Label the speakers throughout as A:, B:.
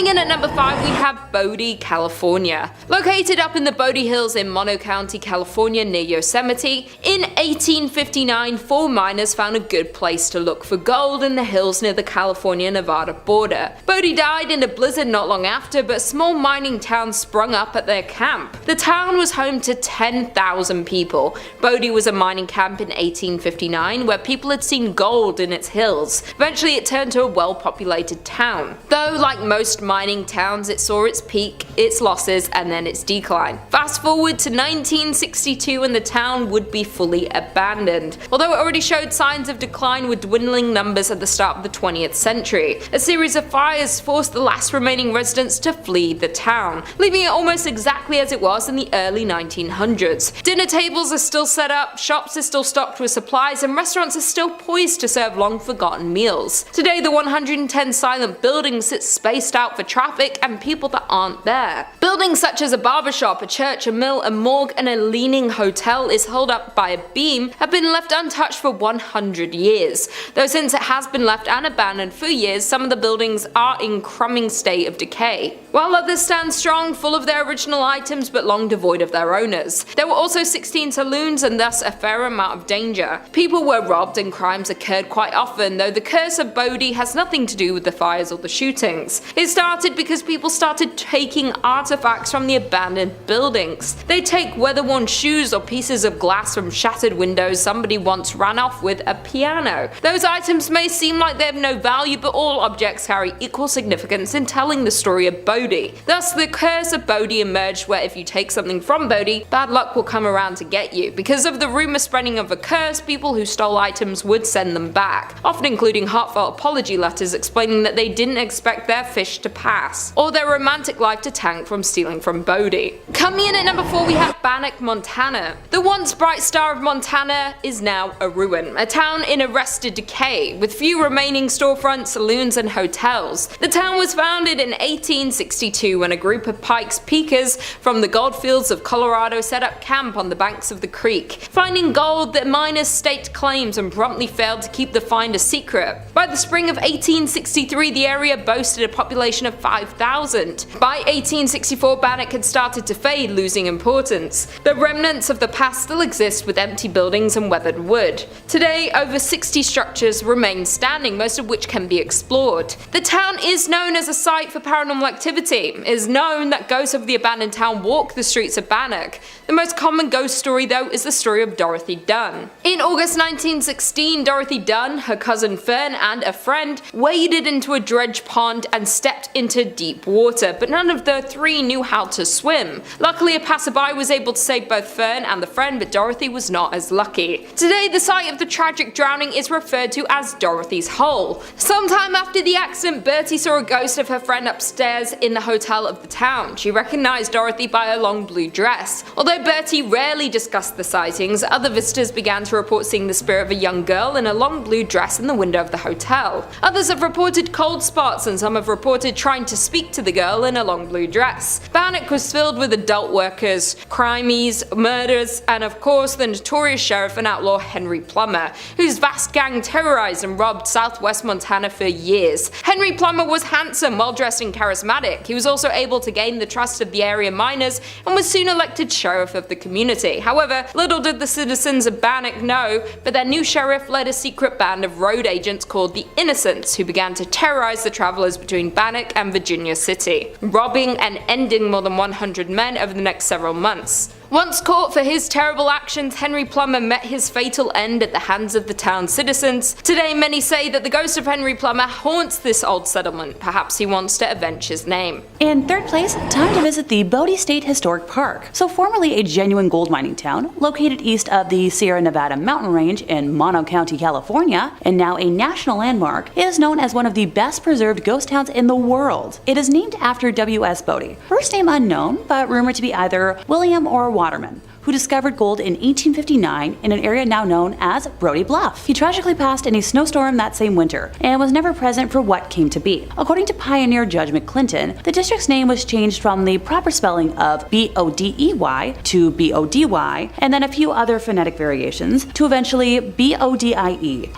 A: Coming in at number 5, we have Bodie, California. Located up in the Bodie Hills in Mono County, California near Yosemite, in 1859 4 miners found a good place to look for gold in the hills near the California-Nevada border. Bodie died in a blizzard not long after, but a small mining town sprung up at their camp. The town was home to 10,000 people. Bodie was a mining camp in 1859 where people had seen gold in its hills. Eventually it turned to a well-populated town. Though, like most mining towns, it saw its peak, its losses, and then its decline. Fast forward to 1962 and the town would be fully abandoned. Although it already showed signs of decline with dwindling numbers at the start of the 20th century, a series of fires forced the last remaining residents to flee the town, leaving it almost exactly as it was in the early 1900s. Dinner tables are still set up, shops are still stocked with supplies, and restaurants are still poised to serve long-forgotten meals. Today, the 110 silent buildings sit spaced out for traffic and people that aren't there. Buildings such as a barbershop, a church, a mill, a morgue, and a leaning hotel is held up by a beam have been left untouched for 100 years. Though since it has been left and abandoned for years, some of the buildings are in crumbling state of decay, while others stand strong, full of their original items but long devoid of their owners. There were also 16 saloons and thus a fair amount of danger. People were robbed and crimes occurred quite often, though the curse of Bodie has nothing to do with the fires or the shootings. It started because people started taking artifacts from the abandoned buildings. They take weather-worn shoes or pieces of glass from shattered windows. Somebody once ran off with a piano. Those items may seem like they have no value, but all objects carry equal significance in telling the story of Bodie. Thus, the curse of Bodie emerged, where if you take something from Bodie, bad luck will come around to get you. Because of the rumor spreading of a curse, people who stole items would send them back, often including heartfelt apology letters explaining that they didn't expect their fish to pass, or their romantic life to tank from stealing from Bodie. Coming in at number 4, we have Bannack, Montana. The once bright star of Montana is now a ruin, a town in arrested decay, with few remaining storefronts, saloons, and hotels. The town was founded in 1862 when a group of Pikes Peakers from the goldfields of Colorado set up camp on the banks of the creek. Finding gold, the miners staked claims and promptly failed to keep the find a secret. By the spring of 1863, the area boasted a population of 5,000. By 1864, Bannack had started to fade, losing importance. The remnants of the past still exist with empty buildings and weathered wood. Today, over 60 structures remain standing, most of which can be explored. The town is known as a site for paranormal activity. It is known that ghosts of the abandoned town walk the streets of Bannack. The most common ghost story, though, is the story of Dorothy Dunn. In August 1916, Dorothy Dunn, her cousin Fern, and a friend waded into a dredge pond and stepped into deep water, but none of the three knew how to swim. Luckily, a passerby was able to save both Fern and the friend, but Dorothy was not as lucky. Today, the site of the tragic drowning is referred to as Dorothy's Hole. Sometime after the accident, Bertie saw a ghost of her friend upstairs in the hotel of the town. She recognized Dorothy by her long blue dress. Although Bertie rarely discussed the sightings, other visitors began to report seeing the spirit of a young girl in a long blue dress in the window of the hotel. Others have reported cold spots, and some have reported trying to speak to the girl in a long blue dress. Bannack was filled with adult workers, crimies, murders, and of course the notorious sheriff and outlaw Henry Plummer, whose vast gang terrorized and robbed southwest Montana for years. Henry Plummer was handsome, well-dressed, and charismatic. He was also able to gain the trust of the area miners and was soon elected sheriff of the community. However, little did the citizens of Bannack know, but their new sheriff led a secret band of road agents called the Innocents, who began to terrorize the travelers between Bannack and Virginia City, robbing and ending more than 100 men over the next several months. Once caught for his terrible actions, Henry Plummer met his fatal end at the hands of the town's citizens. Today, many say that the ghost of Henry Plummer haunts this old settlement. Perhaps he wants to avenge his name.
B: In third place, time to visit the Bodie State Historic Park. So formerly a genuine gold mining town, located east of the Sierra Nevada mountain range in Mono County, California, and now a national landmark, it is known as one of the best preserved ghost towns in the world. It is named after W.S. Bodie. First name unknown, but rumored to be either William or Waterman. who discovered gold in 1859 in an area now known as Brody Bluff. He tragically passed in a snowstorm that same winter and was never present for what came to be. According to pioneer Judge McClinton, the district's name was changed from the proper spelling of Bodey to Body, and then a few other phonetic variations, to eventually Bodie,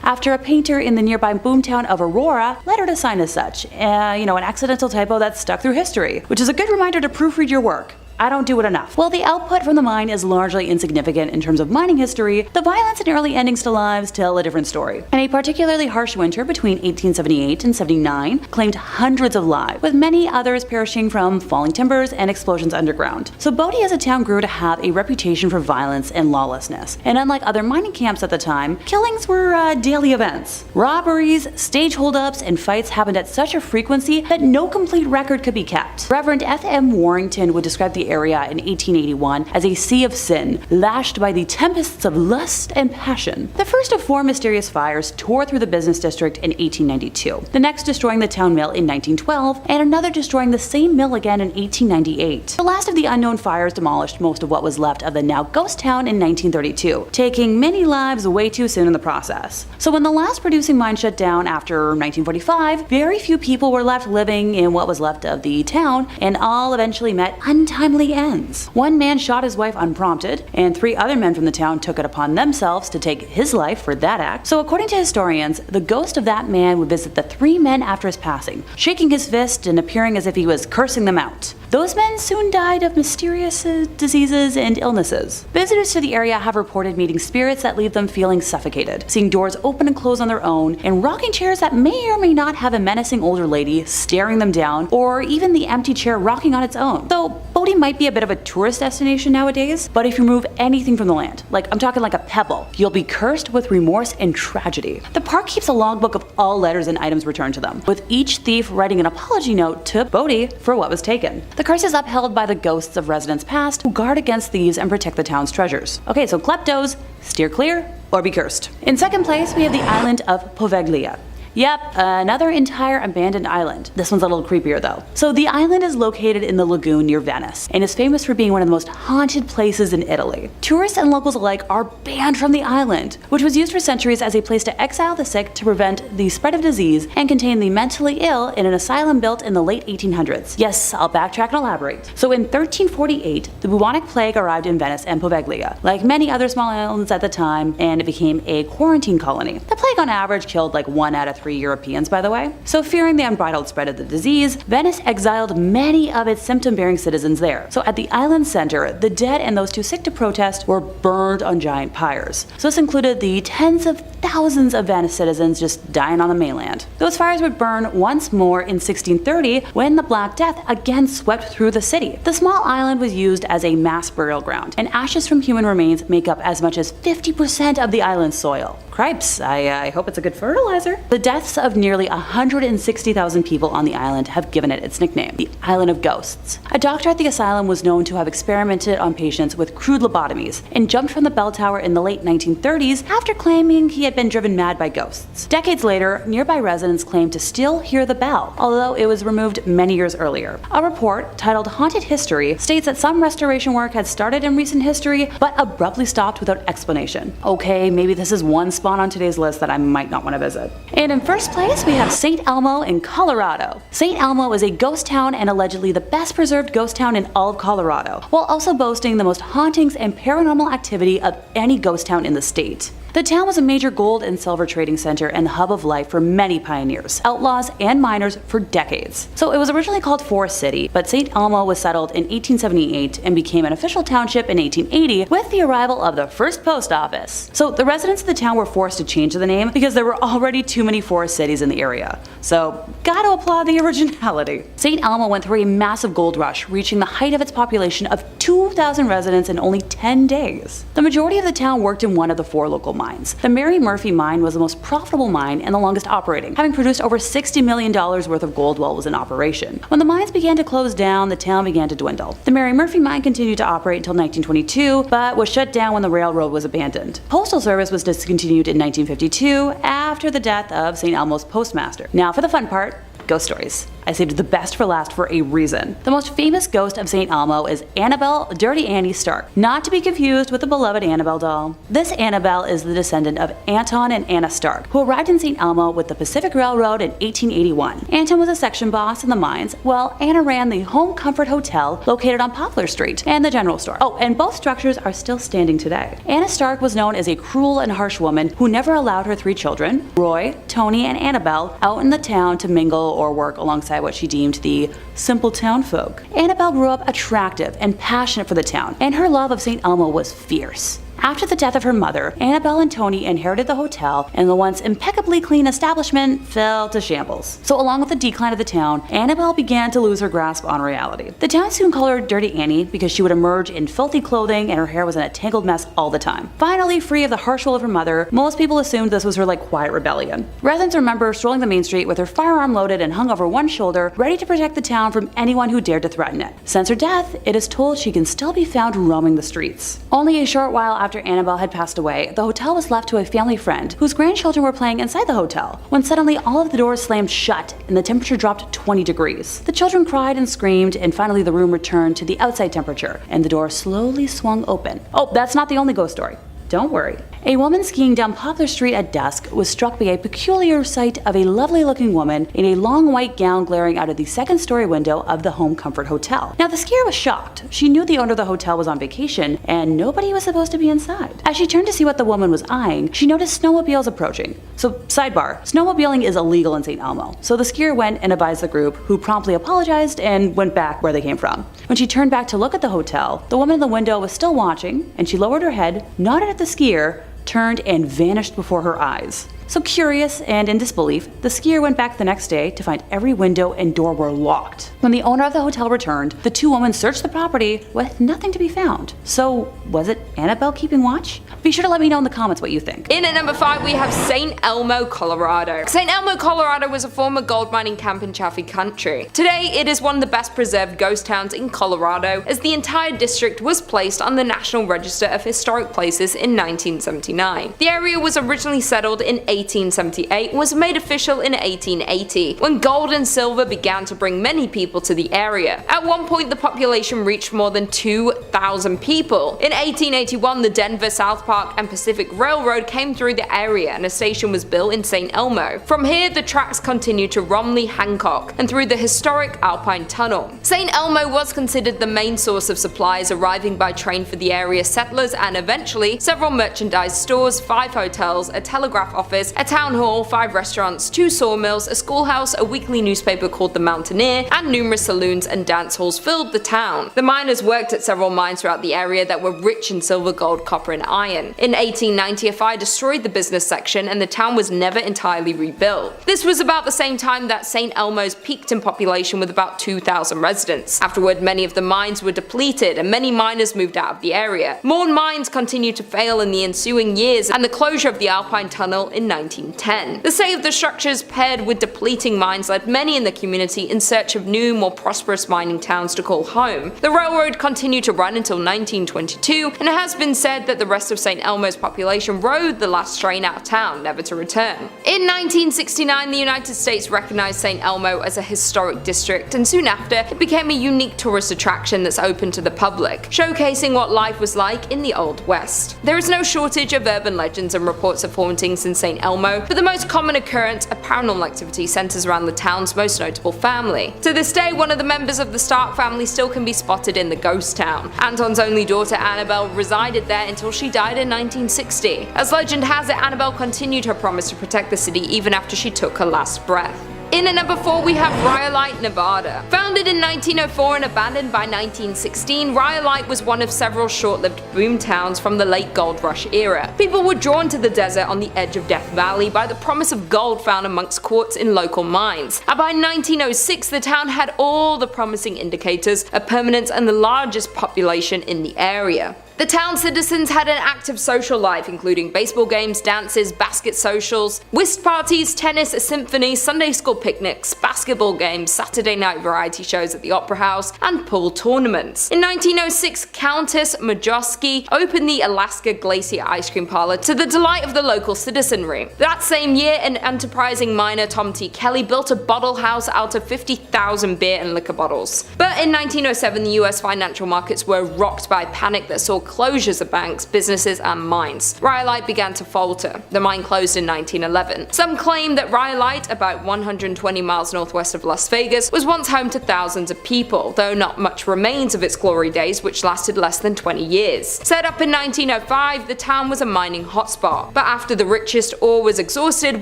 B: after a painter in the nearby boomtown of Aurora lettered a sign as such. An accidental typo that stuck through history, which is a good reminder to proofread your work. I don't do it enough. While the output from the mine is largely insignificant in terms of mining history, the violence and early endings to lives tell a different story. And a particularly harsh winter between 1878 and 79 claimed hundreds of lives, with many others perishing from falling timbers and explosions underground. So Bodie as a town grew to have a reputation for violence and lawlessness. And unlike other mining camps at the time, killings were daily events. Robberies, stage holdups, and fights happened at such a frequency that no complete record could be kept. Reverend F.M. Warrington would describe the area in 1881 as a sea of sin, lashed by the tempests of lust and passion. The first of 4 mysterious fires tore through the business district in 1892, the next destroying the town mill in 1912, and another destroying the same mill again in 1898. The last of the unknown fires demolished most of what was left of the now ghost town in 1932, taking many lives way too soon in the process. So when the last producing mine shut down after 1945, very few people were left living in what was left of the town, and all eventually met untimely ends. One man shot his wife unprompted, and 3 other men from the town took it upon themselves to take his life for that act. So according to historians, the ghost of that man would visit the 3 men after his passing, shaking his fist and appearing as if he was cursing them out. Those men soon died of mysterious diseases and illnesses. Visitors to the area have reported meeting spirits that leave them feeling suffocated, seeing doors open and close on their own, and rocking chairs that may or may not have a menacing older lady staring them down, or even the empty chair rocking on its own. Though Bodie might be a bit of a tourist destination nowadays, but if you remove anything from the land, I'm talking like a pebble, you'll be cursed with remorse and tragedy. The park keeps a logbook of all letters and items returned to them, with each thief writing an apology note to Bodie for what was taken. The curse is upheld by the ghosts of residents past who guard against thieves and protect the town's treasures. Okay, so kleptos, steer clear or be cursed. In second place, we have the island of Poveglia. Yep, another entire abandoned island. This one's a little creepier though. So the island is located in the lagoon near Venice and is famous for being one of the most haunted places in Italy. Tourists and locals alike are banned from the island, which was used for centuries as a place to exile the sick to prevent the spread of disease and contain the mentally ill in an asylum built in the late 1800s. Yes, I'll backtrack and elaborate. So in 1348, the bubonic plague arrived in Venice and Poveglia, like many other small islands at the time, and it became a quarantine colony. The plague on average killed 1 out of 3 Europeans, by the way. So fearing the unbridled spread of the disease, Venice exiled many of its symptom-bearing citizens there. So at the island center, the dead and those too sick to protest were burned on giant pyres. So this included the tens of thousands of Venice citizens just dying on the mainland. Those fires would burn once more in 1630 when the Black Death again swept through the city. The small island was used as a mass burial ground, and ashes from human remains make up as much as 50% of the island's soil. Cripes, I hope it's a good fertilizer. The deaths of nearly 160,000 people on the island have given it its nickname, the Island of Ghosts. A doctor at the asylum was known to have experimented on patients with crude lobotomies and jumped from the bell tower in the late 1930s after claiming he had been driven mad by ghosts. Decades later, nearby residents claimed to still hear the bell, although it was removed many years earlier. A report titled Haunted History states that some restoration work had started in recent history, but abruptly stopped without explanation. Okay, maybe this is one spot on today's list that I might not want to visit. And in first place, we have St. Elmo in Colorado. St. Elmo is a ghost town and allegedly the best preserved ghost town in all of Colorado, while also boasting the most hauntings and paranormal activity of any ghost town in the state. The town was a major gold and silver trading center and hub of life for many pioneers, outlaws, and miners for decades. So it was originally called Forest City, but St. Elmo was settled in 1878 and became an official township in 1880 with the arrival of the first post office. So the residents of the town were forced to change the name because there were already too many forest cities in the area. So gotta applaud the originality. St. Elmo went through a massive gold rush, reaching the height of its population of 2,000 residents in only 10 days. The majority of the town worked in one of the 4 local mines. The Mary Murphy mine was the most profitable mine and the longest operating, having produced over $60 million worth of gold while it was in operation. When the mines began to close down, the town began to dwindle. The Mary Murphy mine continued to operate until 1922, but was shut down when the railroad was abandoned. Postal service was discontinued in 1952 after the death of St. Elmo's postmaster. Now for the fun part, ghost stories. I saved the best for last for a reason. The most famous ghost of St. Elmo is Annabelle Dirty Annie Stark, not to be confused with the beloved Annabelle doll. This Annabelle is the descendant of Anton and Anna Stark, who arrived in St. Elmo with the Pacific Railroad in 1881. Anton was a section boss in the mines, while Anna ran the Home Comfort Hotel located on Poplar Street and the general store. Oh, and both structures are still standing today. Anna Stark was known as a cruel and harsh woman who never allowed her 3 children, Roy, Tony, and Annabelle, out in the town to mingle or work alongside what she deemed the simple town folk. Annabelle grew up attractive and passionate for the town, and her love of St. Elmo was fierce. After the death of her mother, Annabelle and Tony inherited the hotel, and the once impeccably clean establishment fell to shambles. So along with the decline of the town, Annabelle began to lose her grasp on reality. The town soon called her Dirty Annie because she would emerge in filthy clothing and her hair was in a tangled mess all the time. Finally, free of the harsh rule of her mother, most people assumed this was her quiet rebellion. Residents remember strolling the main street with her firearm loaded and hung over one shoulder, ready to protect the town from anyone who dared to threaten it. Since her death, it is told she can still be found roaming the streets. Only a short while after Annabelle had passed away, the hotel was left to a family friend whose grandchildren were playing inside the hotel, when suddenly all of the doors slammed shut and the temperature dropped 20 degrees. The children cried and screamed, and finally the room returned to the outside temperature, and the door slowly swung open. Oh, that's not the only ghost story. Don't worry. A woman skiing down Poplar Street at dusk was struck by a peculiar sight of a lovely-looking woman in a long white gown glaring out of the second-story window of the Home Comfort Hotel. Now, the skier was shocked. She knew the owner of the hotel was on vacation, and nobody was supposed to be inside. As she turned to see what the woman was eyeing, she noticed snowmobiles approaching. So, sidebar, snowmobiling is illegal in St. Elmo, so the skier went and advised the group, who promptly apologized and went back where they came from. When she turned back to look at the hotel, the woman in the window was still watching, and she lowered her head, nodded at the skier, turned and vanished before her eyes. So curious and in disbelief, the skier went back the next day to find every window and door were locked. When the owner of the hotel returned, the 2 women searched the property with nothing to be found. So was it Annabelle keeping watch? Be sure to let me know in the comments what you think.
A: In at number 5 we have St. Elmo, Colorado. St. Elmo, Colorado was a former gold mining camp in Chaffee Country. Today it is one of the best preserved ghost towns in Colorado, as the entire district was placed on the National Register of Historic Places in 1979. The area was originally settled in 1878 and was made official in 1880, when gold and silver began to bring many people to the area. At one point the population reached more than 2,000 people. In 1881 the Denver, South Park and Pacific Railroad came through the area and a station was built in St. Elmo. From here the tracks continued to Romley, Hancock and through the historic Alpine Tunnel. St. Elmo was considered the main source of supplies arriving by train for the area settlers, and eventually several merchandise stores, 5 hotels, a telegraph office, a town hall, 5 restaurants, 2 sawmills, a schoolhouse, a weekly newspaper called The Mountaineer, and numerous saloons and dance halls filled the town. The miners worked at several mines throughout the area that were rich in silver, gold, copper, and iron. In 1890 a fire destroyed the business section and the town was never entirely rebuilt. This was about the same time that St. Elmo's peaked in population with about 2,000 residents. Afterward many of the mines were depleted and many miners moved out of the area. More mines continued to fail in the ensuing years, and the closure of the Alpine Tunnel in 1910. The state of the structures paired with depleting mines led many in the community in search of new, more prosperous mining towns to call home. The railroad continued to run until 1922, and it has been said that the rest of St. Elmo's population rode the last train out of town, never to return. In 1969 the United States recognized St. Elmo as a historic district, and soon after it became a unique tourist attraction that's open to the public, showcasing what life was like in the Old West. There is no shortage of urban legends and reports of hauntings in St. Elmo, but the most common occurrence of paranormal activity centers around the town's most notable family. To this day, one of the members of the Stark family still can be spotted in the ghost town. Anton's only daughter Annabelle resided there until she died in 1960. As legend has it, Annabelle continued her promise to protect the city even after she took her last breath. In at number 4 we have Rhyolite, Nevada. Founded in 1904 and abandoned by 1916, Rhyolite was one of several short-lived boom towns from the late gold rush era. People were drawn to the desert on the edge of Death Valley by the promise of gold found amongst quartz in local mines. And by 1906 the town had all the promising indicators of permanence and the largest population in the area. The town citizens had an active social life, including baseball games, dances, basket socials, whist parties, tennis, a symphony, Sunday school picnics, basketball games, Saturday night variety shows at the Opera House, and pool tournaments. In 1906, Countess Majowski opened the Alaska Glacier Ice Cream Parlor to the delight of the local citizenry. That same year, an enterprising miner, Tom T. Kelly, built a bottle house out of 50,000 beer and liquor bottles. But in 1907, the US financial markets were rocked by panic that saw closures of banks, businesses, and mines. Rhyolite began to falter. The mine closed in 1911. Some claim that Rhyolite, about 120 miles northwest of Las Vegas, was once home to thousands of people, though not much remains of its glory days, which lasted less than 20 years. Set up in 1905, the town was a mining hotspot. But after the richest ore was exhausted,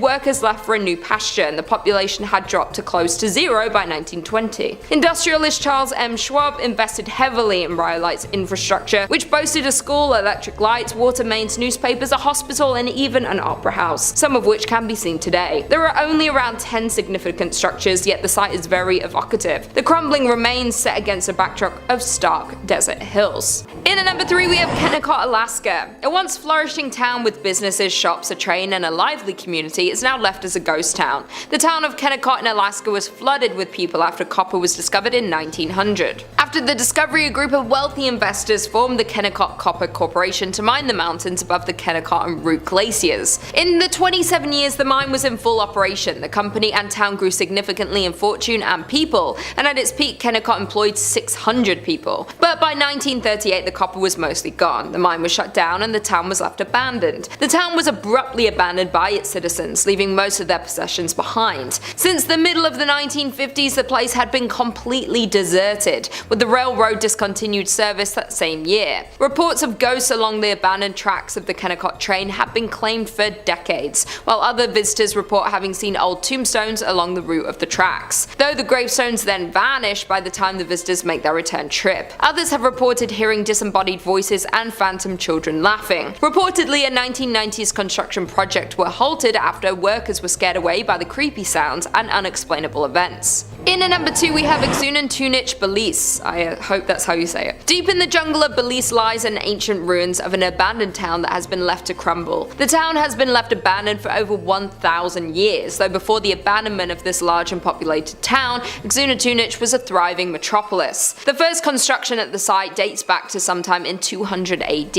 A: workers left for a new pasture, and the population had dropped to close to zero by 1920. Industrialist Charles M. Schwab invested heavily in Rhyolite's infrastructure, which boasted a school, electric lights, water mains, newspapers, a hospital, and even an opera house, some of which can be seen today. There are only around 10 significant structures, yet the site is very evocative. The crumbling remains set against a backdrop of stark desert hills. In at number 3 we have Kennecott, Alaska. A once flourishing town with businesses, shops, a train, and a lively community is now left as a ghost town. The town of Kennecott in Alaska was flooded with people after copper was discovered in 1900. After the discovery, a group of wealthy investors formed the Kennecott Copper Corporation to mine the mountains above the Kennecott and Root glaciers. In the 27 years the mine was in full operation, the company and town grew significantly in fortune and people, and at its peak Kennecott employed 600 people. But by 1938 the copper was mostly gone, the mine was shut down, and the town was left abandoned. The town was abruptly abandoned by its citizens, leaving most of their possessions behind. Since the middle of the 1950s the place had been completely deserted, with the railroad discontinued service that same year. Reports of ghosts along the abandoned tracks of the Kennecott train have been claimed for decades, while other visitors report having seen old tombstones along the route of the tracks, though the gravestones then vanish by the time the visitors make their return trip. Others have reported hearing disembodied voices and phantom children laughing. Reportedly, a 1990s construction project were halted after workers were scared away by the creepy sounds and unexplainable events. In at number 2 we have Exuna-Tunich, Belize. I hope that's how you say it. Deep in the jungle of Belize lies an ancient ruins of an abandoned town that has been left to crumble. The town has been left abandoned for over 1,000 years, though before the abandonment of this large and populated town, Exuna-Tunich was a thriving metropolis. The first construction at the site dates back to sometime in 200 AD,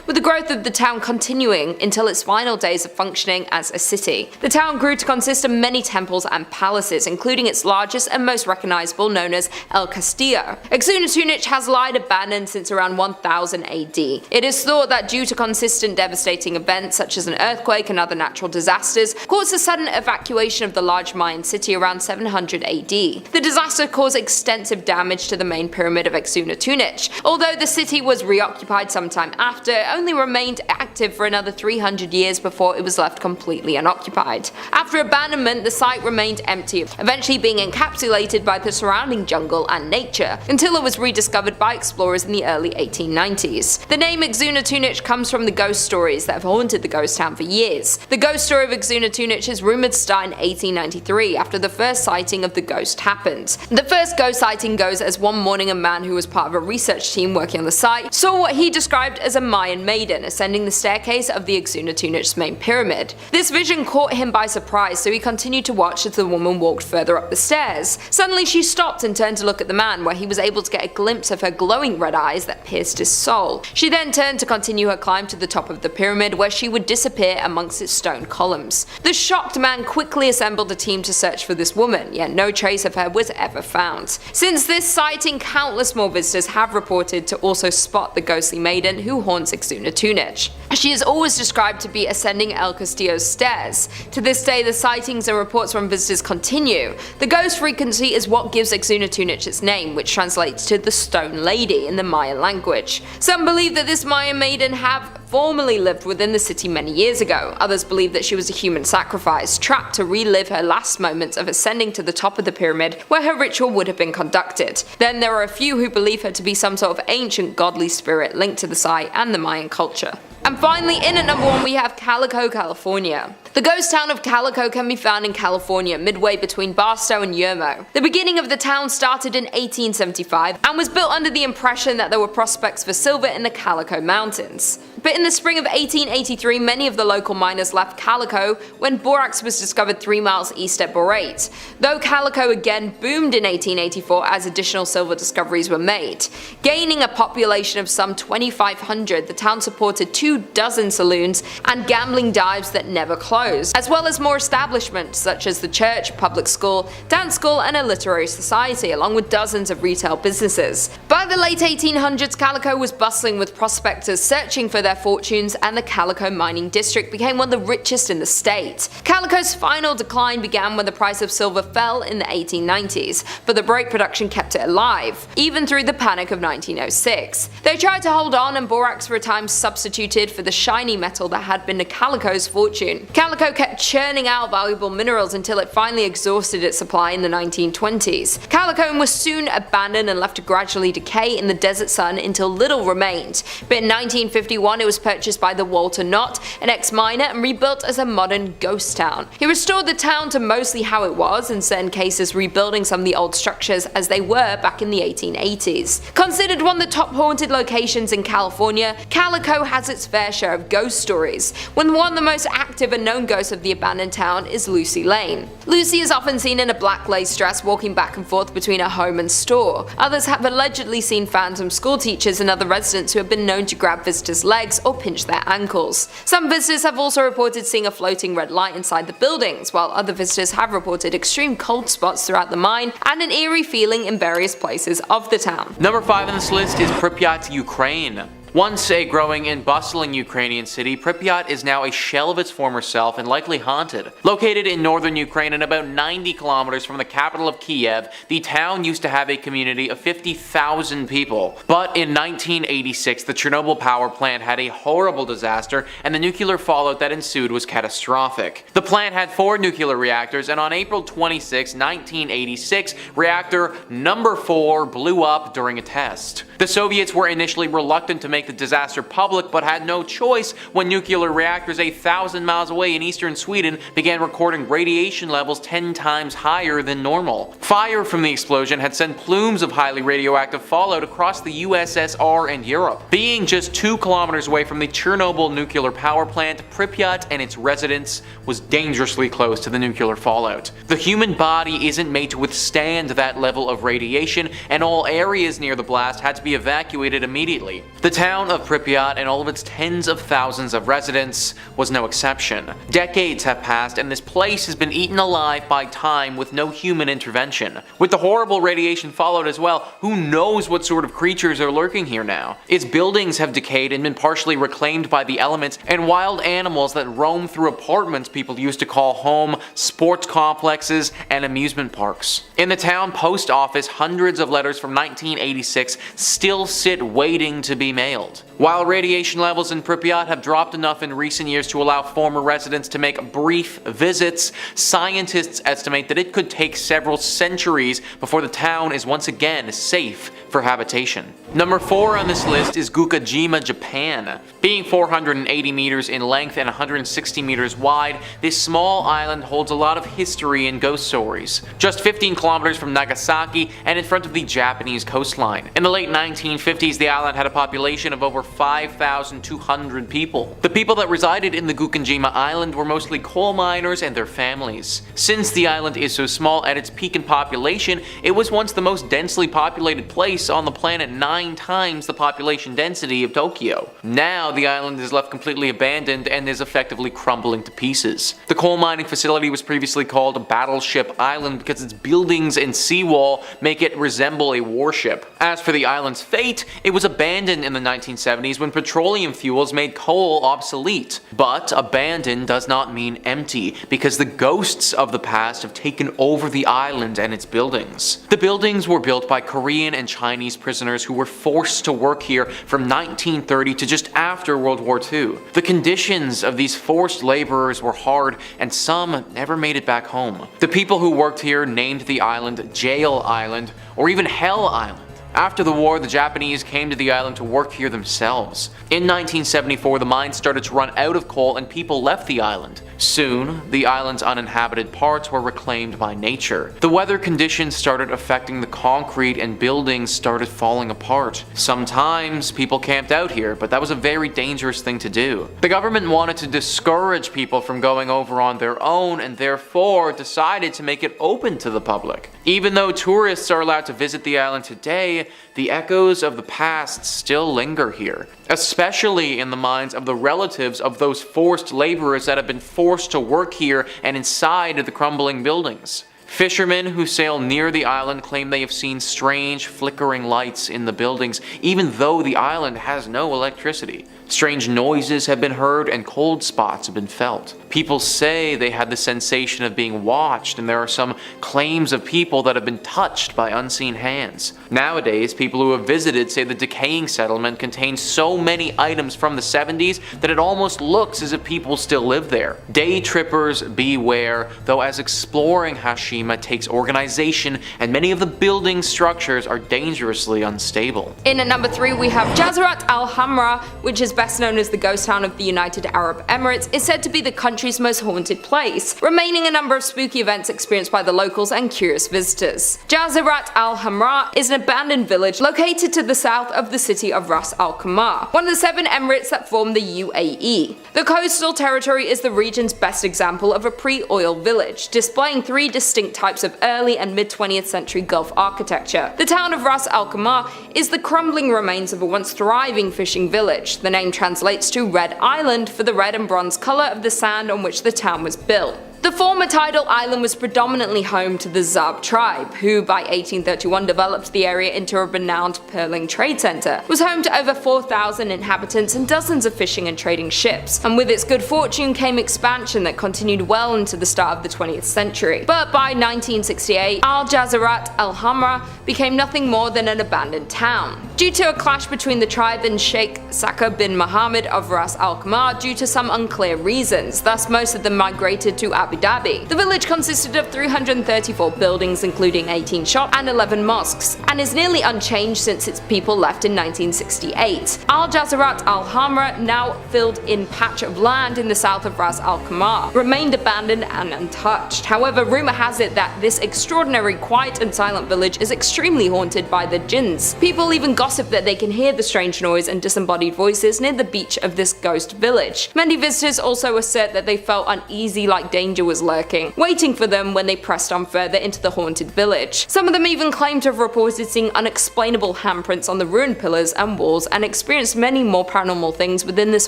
A: with the growth of the town continuing until its final days of functioning as a city. The town grew to consist of many temples and palaces, including its largest and most recognizable, known as El Castillo. Exuna-Tunich has lied abandoned since around 1000 AD. It is thought that due to consistent devastating events such as an earthquake and other natural disasters, caused a sudden evacuation of the large Mayan city around 700 AD. The disaster caused extensive damage to the main pyramid of Exuna-Tunich. Although the city was reoccupied sometime after, it only remained active for another 300 years before it was left completely unoccupied. After abandonment, the site remained empty, eventually being encapsulated by the surrounding jungle and nature, until it was rediscovered by explorers in the early 1890s. The name Exuna-Tunich comes from the ghost stories that have haunted the ghost town for years. The ghost story of Exuna-Tunich is rumored to start in 1893, after the first sighting of the ghost happened. The first ghost sighting goes as one morning a man who was part of a research team working on the site saw what he described as a Mayan maiden ascending the staircase of the Exuna-Tunich's main pyramid. This vision caught him by surprise, so he continued to watch as the woman walked further up the stairs. Suddenly she stopped and turned to look at the man, where he was able to get a glimpse of her glowing red eyes that pierced his soul. She then turned to continue her climb to the top of the pyramid, where she would disappear amongst its stone columns. The shocked man quickly assembled a team to search for this woman, yet no trace of her was ever found. Since this sighting, countless more visitors have reported to also spot the ghostly maiden who haunts Exuna-Tunich. She is always described to be ascending El Castillo's stairs. To this day, the sightings and reports from visitors continue. The ghost frequency is what gives Exuna-Tunich its name, which translates to the Stone Lady in the Mayan language. Some believe that this Mayan maiden have formerly lived within the city many years ago. Others believe that she was a human sacrifice, trapped to relive her last moments of ascending to the top of the pyramid where her ritual would have been conducted. Then there are a few who believe her to be some sort of ancient godly spirit linked to the site and the Mayan culture. And finally, in at number 1 we have Calico, California. The ghost town of Calico can be found in California, midway between Barstow and Yermo. The beginning of the town started in 1875 and was built under the impression that there were prospects for silver in the Calico Mountains. But in the spring of 1883, many of the local miners left Calico when borax was discovered 3 miles east at Borate. Though Calico again boomed in 1884 as additional silver discoveries were made. Gaining a population of some 2,500, the town supported 24 saloons and gambling dives that never closed, as well as more establishments such as the church, public school, dance school, and a literary society, along with dozens of retail businesses. By the late 1800s, Calico was bustling with prospectors searching for their fortunes, and the Calico mining district became one of the richest in the state. Calico's final decline began when the price of silver fell in the 1890s, but the Borate production kept it alive, even through the panic of 1906. They tried to hold on, and borax for a time substituted for the shiny metal that had been Calico's fortune. Calico kept churning out valuable minerals until it finally exhausted its supply in the 1920s. Calico was soon abandoned and left to gradually decay in the desert sun until little remained, but in 1951 it was purchased by the Walter Knott, an ex-miner, and rebuilt as a modern ghost town. He restored the town to mostly how it was, in certain cases rebuilding some of the old structures as they were back in the 1880s. Considered one of the top haunted locations in California, Calico has its fair share of ghost stories, when one of the most active and known ghosts of the abandoned town is Lucy Lane. Lucy is often seen in a black lace dress walking back and forth between her home and store. Others have allegedly seen phantom school teachers and other residents who have been known to grab visitors' legs or pinch their ankles. Some visitors have also reported seeing a floating red light inside the buildings, while other visitors have reported extreme cold spots throughout the mine and an eerie feeling in various places of the town.
C: Number 5 on this list is Pripyat, Ukraine. Once a growing and bustling Ukrainian city, Pripyat is now a shell of its former self and likely haunted. Located in northern Ukraine and about 90 kilometers from the capital of Kiev, the town used to have a community of 50,000 people. But in 1986, the Chernobyl power plant had a horrible disaster, and the nuclear fallout that ensued was catastrophic. The plant had 4 nuclear reactors, and on April 26, 1986, reactor number 4 blew up during a test. The Soviets were initially reluctant to make the disaster public, but had no choice when nuclear reactors 1,000 miles away in eastern Sweden began recording radiation levels 10 times higher than normal. Fire from the explosion had sent plumes of highly radioactive fallout across the USSR and Europe. Being just 2 kilometers away from the Chernobyl nuclear power plant, Pripyat and its residents was dangerously close to the nuclear fallout. The human body isn't made to withstand that level of radiation, and all areas near the blast had to be evacuated immediately. The town of Pripyat and all of its tens of thousands of residents was no exception. Decades have passed, and this place has been eaten alive by time with no human intervention. With the horrible radiation fallout as well, who knows what sort of creatures are lurking here now? Its buildings have decayed and been partially reclaimed by the elements, and wild animals that roam through apartments people used to call home, sports complexes, and amusement parks. In the town post office, hundreds of letters from 1986 still sit waiting to be mailed. While radiation levels in Pripyat have dropped enough in recent years to allow former residents to make brief visits, scientists estimate that it could take several centuries before the town is once again safe for habitation. Number 4 on this list is Gukajima, Japan. Being 480 meters in length and 160 meters wide, this small island holds a lot of history and ghost stories. Just 15 kilometers from Nagasaki and in front of the Japanese coastline. In the late 1950s, the island had a population of over 5,200 people. The people that resided in the Gukajima Island were mostly coal miners and their families. Since the island is so small, at its peak in population, it was once the most densely populated place on the planet, 9 times the population density of Tokyo. Now the island is left completely abandoned and is effectively crumbling to pieces. The coal mining facility was previously called Battleship Island because its buildings and seawall make it resemble a warship. As for the island's fate, it was abandoned in the 1970s when petroleum fuels made coal obsolete. But abandoned does not mean empty, because the ghosts of the past have taken over the island and its buildings. The buildings were built by Korean and Chinese prisoners who were forced to work here from 1930 to just after World War II. The conditions of these forced laborers were hard, and some never made it back home. The people who worked here named the island Jail Island, or even Hell Island. After the war, the Japanese came to the island to work here themselves. In 1974, the mine started to run out of coal and people left the island. Soon, the island's uninhabited parts were reclaimed by nature. The weather conditions started affecting the concrete and buildings started falling apart. Sometimes people camped out here, but that was a very dangerous thing to do. The government wanted to discourage people from going over on their own and therefore decided to make it open to the public. Even though tourists are allowed to visit the island today, the echoes of the past still linger here, especially in the minds of the relatives of those forced laborers that have been forced to work here and inside the crumbling buildings. Fishermen who sail near the island claim they have seen strange flickering lights in the buildings, even though the island has no electricity. Strange noises have been heard and cold spots have been felt. People say they had the sensation of being watched, and there are some claims of people that have been touched by unseen hands. Nowadays, people who have visited say the decaying settlement contains so many items from the 70s that it almost looks as if people still live there. Day trippers beware, though, as exploring Hashima takes organization and many of the building structures are dangerously unstable.
A: In at number 3 we have Jazeerat Al Hamra, which is best known as the ghost town of the United Arab Emirates, is said to be the country's most haunted place, remaining a number of spooky events experienced by the locals and curious visitors. Jazeerat Al Hamra is an abandoned village located to the south of the city of Ras Al Khaimah, one of the 7 emirates that form the UAE. The coastal territory is the region's best example of a pre-oil village, displaying 3 distinct types of early and mid-20th century Gulf architecture. The town of Ras Al Khaimah is the crumbling remains of a once thriving fishing village. The name translates to Red Island for the red and bronze colour of the sand on which the town was built. The former tidal island was predominantly home to the Zab tribe, who by 1831 developed the area into a renowned pearling trade centre. It was home to over 4,000 inhabitants and dozens of fishing and trading ships, and with its good fortune came expansion that continued well into the start of the 20th century. But by 1968, Al Jazeerat Al Hamra became nothing more than an abandoned town. Due to a clash between the tribe and Sheikh Saka bin Mohammed of Ras Al Khaimah due to some unclear reasons, thus most of them migrated to Abu Dhabi. The village consisted of 334 buildings including 18 shops and 11 mosques, and is nearly unchanged since its people left in 1968. Al Jazeerat Al Hamra, now filled-in patch of land in the south of Ras Al Khaimah, remained abandoned and untouched. However, rumour has it that this extraordinary quiet and silent village is extremely haunted by the jinns. People even gossip that they can hear the strange noise and disembodied voices near the beach of this ghost village. Many visitors also assert that they felt uneasy, like danger was lurking, waiting for them when they pressed on further into the haunted village. Some of them even claim to have reported seeing unexplainable handprints on the ruined pillars and walls and experienced many more paranormal things within this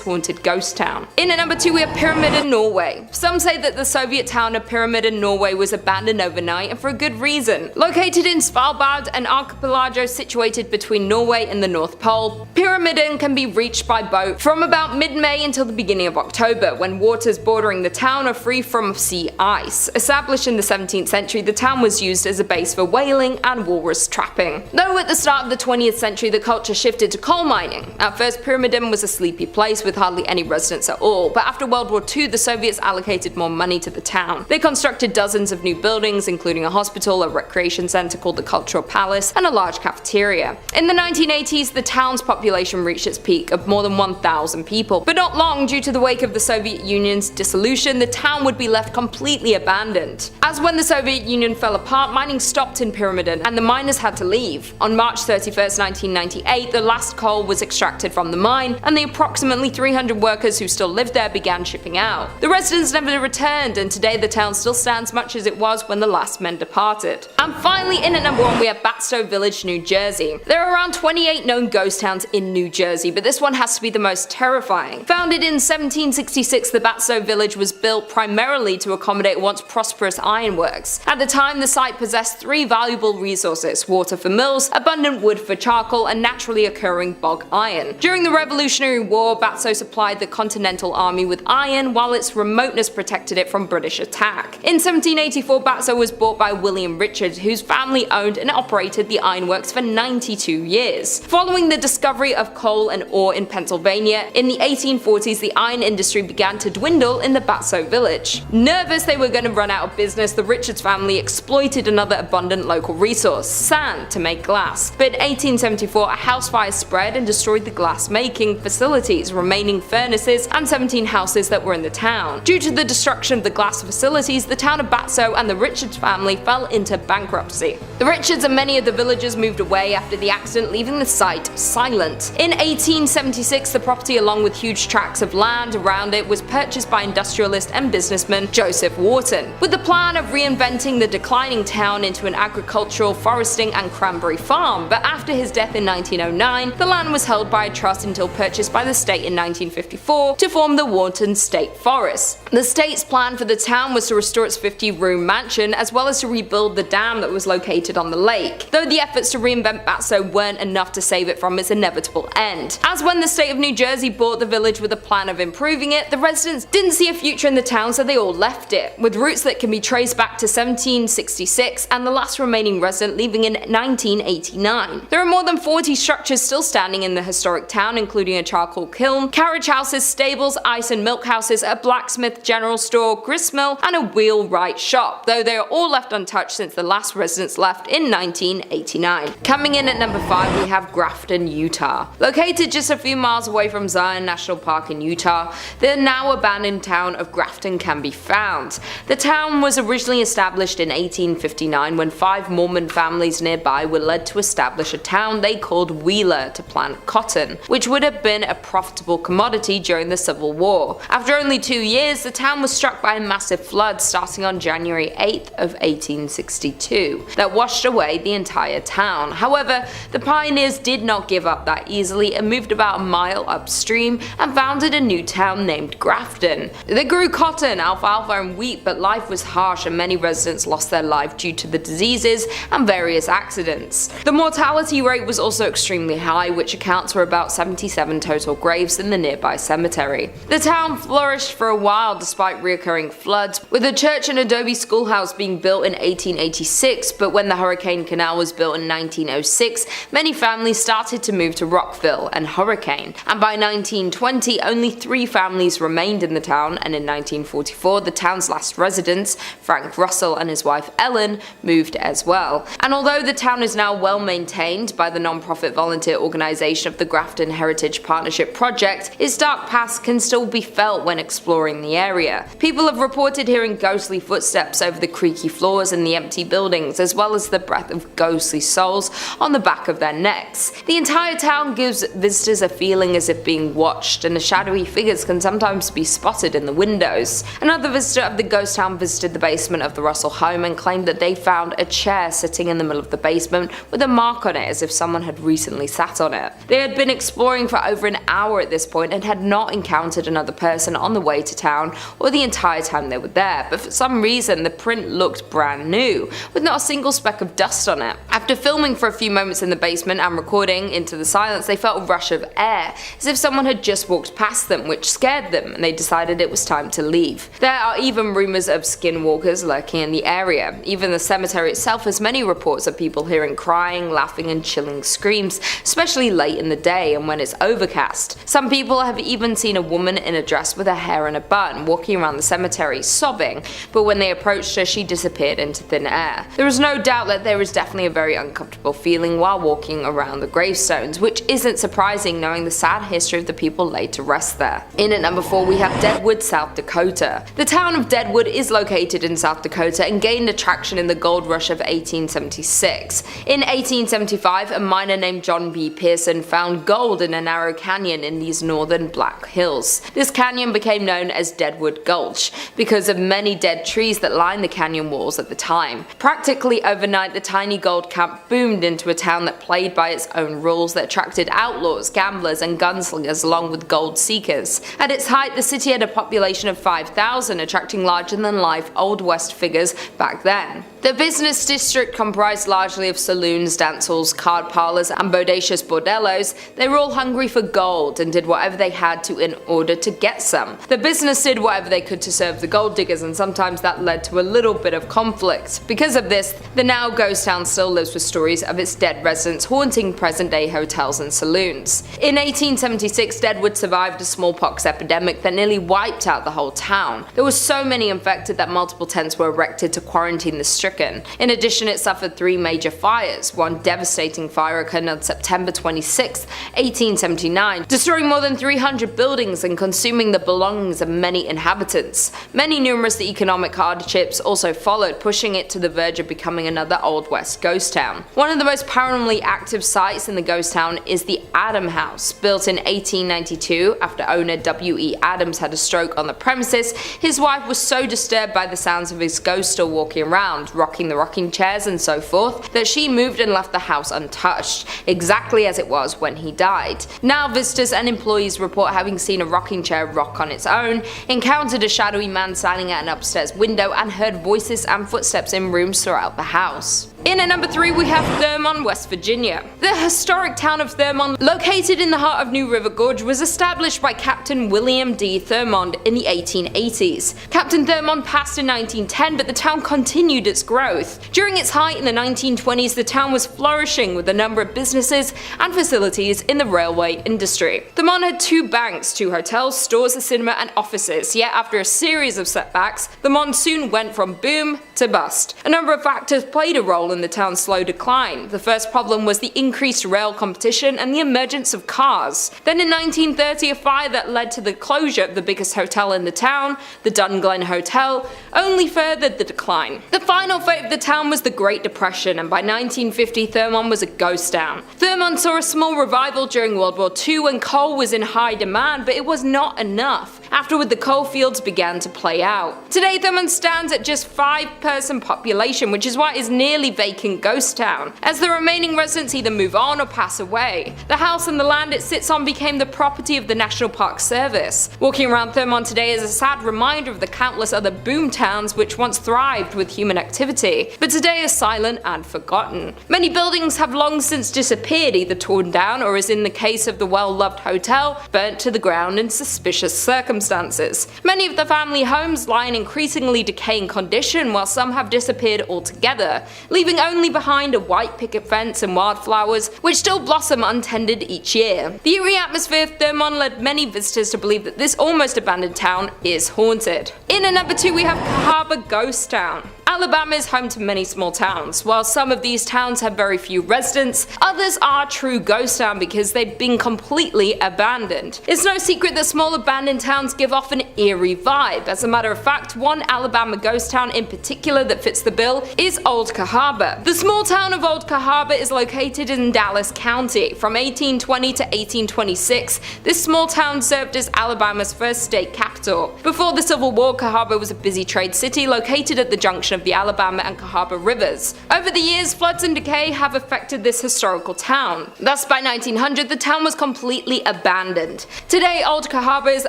A: haunted ghost town. In at number 2 we have Pyramid in Norway. Some say that the Soviet town of Pyramid in Norway was abandoned overnight and for a good reason. Located in Svalbard, an archipelago situated between Norway and the North Pole, Pyramiden can be reached by boat from about mid-May until the beginning of October, when waters bordering the town are free from sea ice. Established in the 17th century, the town was used as a base for whaling and walrus trapping. Though at the start of the 20th century the culture shifted to coal mining. At first Pyramiden was a sleepy place with hardly any residents at all, but after World War II the Soviets allocated more money to the town. They constructed dozens of new buildings, including a hospital, a recreation centre called the Cultural Palace, and a large cafeteria. In the 1980s the town's population reached its peak of more than 1,000 people, but not long due to the wake of the Soviet Union's dissolution the town would be left completely abandoned. As when the Soviet Union fell apart, mining stopped in Pyramiden and the miners had to leave. On March 31st, 1998, the last coal was extracted from the mine and the approximately 300 workers who still lived there began shipping out. The residents never returned, and today the town still stands much as it was when the last men departed. And finally, in at number 1 we have Batstow Village, New Jersey. There are around 28 known ghost towns in New Jersey, but this one has to be the most terrifying. Founded in 1766, the Batstow Village was built primarily to accommodate once prosperous ironworks. At the time, the site possessed 3 valuable resources: water for mills, abundant wood for charcoal, and naturally occurring bog iron. During the Revolutionary War, Batstow supplied the Continental Army with iron, while its remoteness protected it from British attack. In 1784, Batstow was bought by William Richard, whose family owned and operated the ironworks for 92 years. Following the discovery of coal and ore in Pennsylvania, in the 1840s the iron industry began to dwindle in the Batso village. Nervous they were going to run out of business, the Richards family exploited another abundant local resource, sand, to make glass. But in 1874 a house fire spread and destroyed the glass making facilities, remaining furnaces, and 17 houses that were in the town. Due to the destruction of the glass facilities, the town of Batso and the Richards family fell into bankruptcy. The Richards and many of the villagers moved away after the accident, leaving the site silent. In 1876 the property, along with huge tracts of land around it, was purchased by industrialist and businessman Joseph Wharton, with the plan of reinventing the declining town into an agricultural, foresting and cranberry farm. But after his death in 1909, the land was held by a trust until purchased by the state in 1954 to form the Wharton State Forest. The state's plan for the town was to restore its 50-room mansion as well as to rebuild the dam that was located on the lake, though the efforts to reinvent Batso weren't enough to save it from its inevitable end. As when the state of New Jersey bought the village with a plan of improving it, the residents didn't see a future in the town, so they all left it, with roots that can be traced back to 1766 and the last remaining resident leaving in 1989. There are more than 40 structures still standing in the historic town, including a charcoal kiln, carriage houses, stables, ice and milk houses, a blacksmith, general store, gristmill, and a wheelwright shop, though they are all left untouched since the last residents left in 1989. Coming in at number 5 we have Grafton, Utah. Located just a few miles away from Zion National Park in Utah, the now abandoned town of Grafton can be found. The town was originally established in 1859 when 5 Mormon families nearby were led to establish a town they called Wheeler to plant cotton, which would have been a profitable commodity during the Civil War. After only 2 years, the town was struck by a massive flood starting on January 8th of 1862 that washed away the entire town. However, the pioneers did not give up that easily and moved about a mile upstream and founded a new town named Grafton. They grew cotton, alfalfa and wheat, but life was harsh and many residents lost their life due to the diseases and various accidents. The mortality rate was also extremely high, which accounts for about 77 total graves in the nearby cemetery. The town flourished for a while despite recurring floods, with a church and adobe schoolhouse being built in 1886, but when the Hurricane Canal was built in 1906, many families started to move to Rockville and Hurricane, and by 1920 only 3 families remained in the town, and in 1944 the town's last residents, Frank Russell and his wife Ellen, moved as well. And although the town is now well maintained by the non-profit volunteer organization of the Grafton Heritage Partnership Project, its dark past can still be felt when exploring the area. People have reported hearing ghostly footsteps over the creaky floors in the empty buildings, as well as the breath of ghostly souls on the back of their necks. The entire town gives visitors a feeling as if being watched, and the shadowy figures can sometimes be spotted in the windows. Another visitor of the ghost town visited the basement of the Russell home and claimed that they found a chair sitting in the middle of the basement with a mark on it as if someone had recently sat on it. They had been exploring for over an hour at this point and had not encountered another person on the way to town or the entire time they were there, but for some reason the print looked brand new, with not a single speck of dust on it. After filming for a few moments in the basement and recording into the silence, they felt a rush of air, as if someone had just walked past them, which scared them, and they decided it was time to leave. There are even rumours of skinwalkers lurking in the area. Even the cemetery itself has many reports of people hearing crying, laughing and chilling screams, especially late in the day and when it's overcast. Some people have even seen a woman in a dress with her hair in a bun walking around the cemetery sobbing, but when they approached her she disappeared into thin air. There is no doubt that there is definitely a very uncomfortable feeling while walking around the gravestones, which isn't surprising knowing the sad history of the people laid to rest there. In at number 4 we have Deadwood, South Dakota. The town of Deadwood is located in South Dakota and gained attraction in the gold rush of 1876. In 1875 a miner named John B. Pearson found gold in a narrow canyon in these northern Black Hills. This canyon became known as Deadwood Gulch because of many dead trees that lined the canyon walls at the time. Practically overnight the tiny gold camp boomed into a town that played by its own rules that attracted outlaws, gamblers and gunslingers along with gold seekers. At its height the city had a population of 5,000, attracting larger than life Old West figures back then. The business district comprised largely of saloons, dance halls, card parlors and bodacious bordellos. They were all hungry for gold and did whatever they had to in order to get some. The business did whatever they could to serve the gold diggers, and sometimes that led to a little bit of conflict. Because of this, the now ghost town town still lives with stories of its dead residents haunting present-day hotels and saloons. In 1876, Deadwood survived a smallpox epidemic that nearly wiped out the whole town. There were so many infected that multiple tents were erected to quarantine the stricken. In addition, it suffered 3 major fires. One devastating fire occurred on September 26, 1879, destroying more than 300 buildings and consuming the belongings of many inhabitants. Many numerous economic hardships also followed, pushing it to the verge of becoming another Old West ghost town. One of the most paranormally active sites in the ghost town is the Adam House. Built in 1892 after owner W.E. Adams had a stroke on the premises, his wife was so disturbed by the sounds of his ghost still walking around, rocking the rocking chairs and so forth, that she moved and left the house untouched, exactly as it was when he died. Now visitors and employees report having seen a rocking chair rock on its own, encountered a shadowy man standing at an upstairs window, and heard voices and footsteps in rooms throughout the house. In at number 3 we have Thurmond, West Virginia. The historic town of Thurmond, located in the heart of New River Gorge, was established by Captain William D. Thurmond in the 1880s. Captain Thurmond passed in 1910, but the town continued its growth. During its height in the 1920s, the town was flourishing with a number of businesses and facilities in the railway industry. Thurmond had 2 banks, 2 hotels, stores, a cinema, and offices, yet after a series of setbacks, Thurmond soon went from boom to bust. A number of factors played a role in the town's slow decline. The first problem was the increased rail competition and the emergence of cars. Then in 1930, a fire that led to the closure of the biggest hotel in the town, the Dunglen Hotel, only furthered the decline. The final fate of the town was the Great Depression, and by 1950 Thurmond was a ghost town. Thurmond saw a small revival during World War II when coal was in high demand, but it was not enough. Afterward, the coal fields began to play out. Today, Thurmond stands at just 5-person population, which is why it is nearly vacant ghost town, as the remaining residents either move on or pass away. The house and the land it sits on became the property of the National Park Service. Walking around Thurmond today is a sad reminder of the countless other boom towns which once thrived with human activity, but today are silent and forgotten. Many buildings have long since disappeared, either torn down or, as in the case of the well-loved hotel, burnt to the ground in suspicious circumstances. Many of the family homes lie in increasingly decaying condition, while some have disappeared altogether, leaving only behind a white picket fence and wildflowers which still blossom untended each year. The eerie atmosphere of Thurmond led many visitors to believe that this almost abandoned town is haunted. In at number 2 we have Cahaba Ghost Town. Alabama is home to many small towns. While some of these towns have very few residents, others are true ghost town because they've been completely abandoned. It's no secret that small abandoned towns give off an eerie vibe. As a matter of fact, one Alabama ghost town in particular that fits the bill is Old Cahaba. The small town of Old Cahaba is located in Dallas County. From 1820 to 1826, this small town served as Alabama's first state capital. Before the Civil War, Cahaba was a busy trade city located at the junction of the Alabama and Cahaba rivers. Over the years, floods and decay have affected this historical town. Thus, by 1900, the town was completely abandoned. Today, Old Cahaba is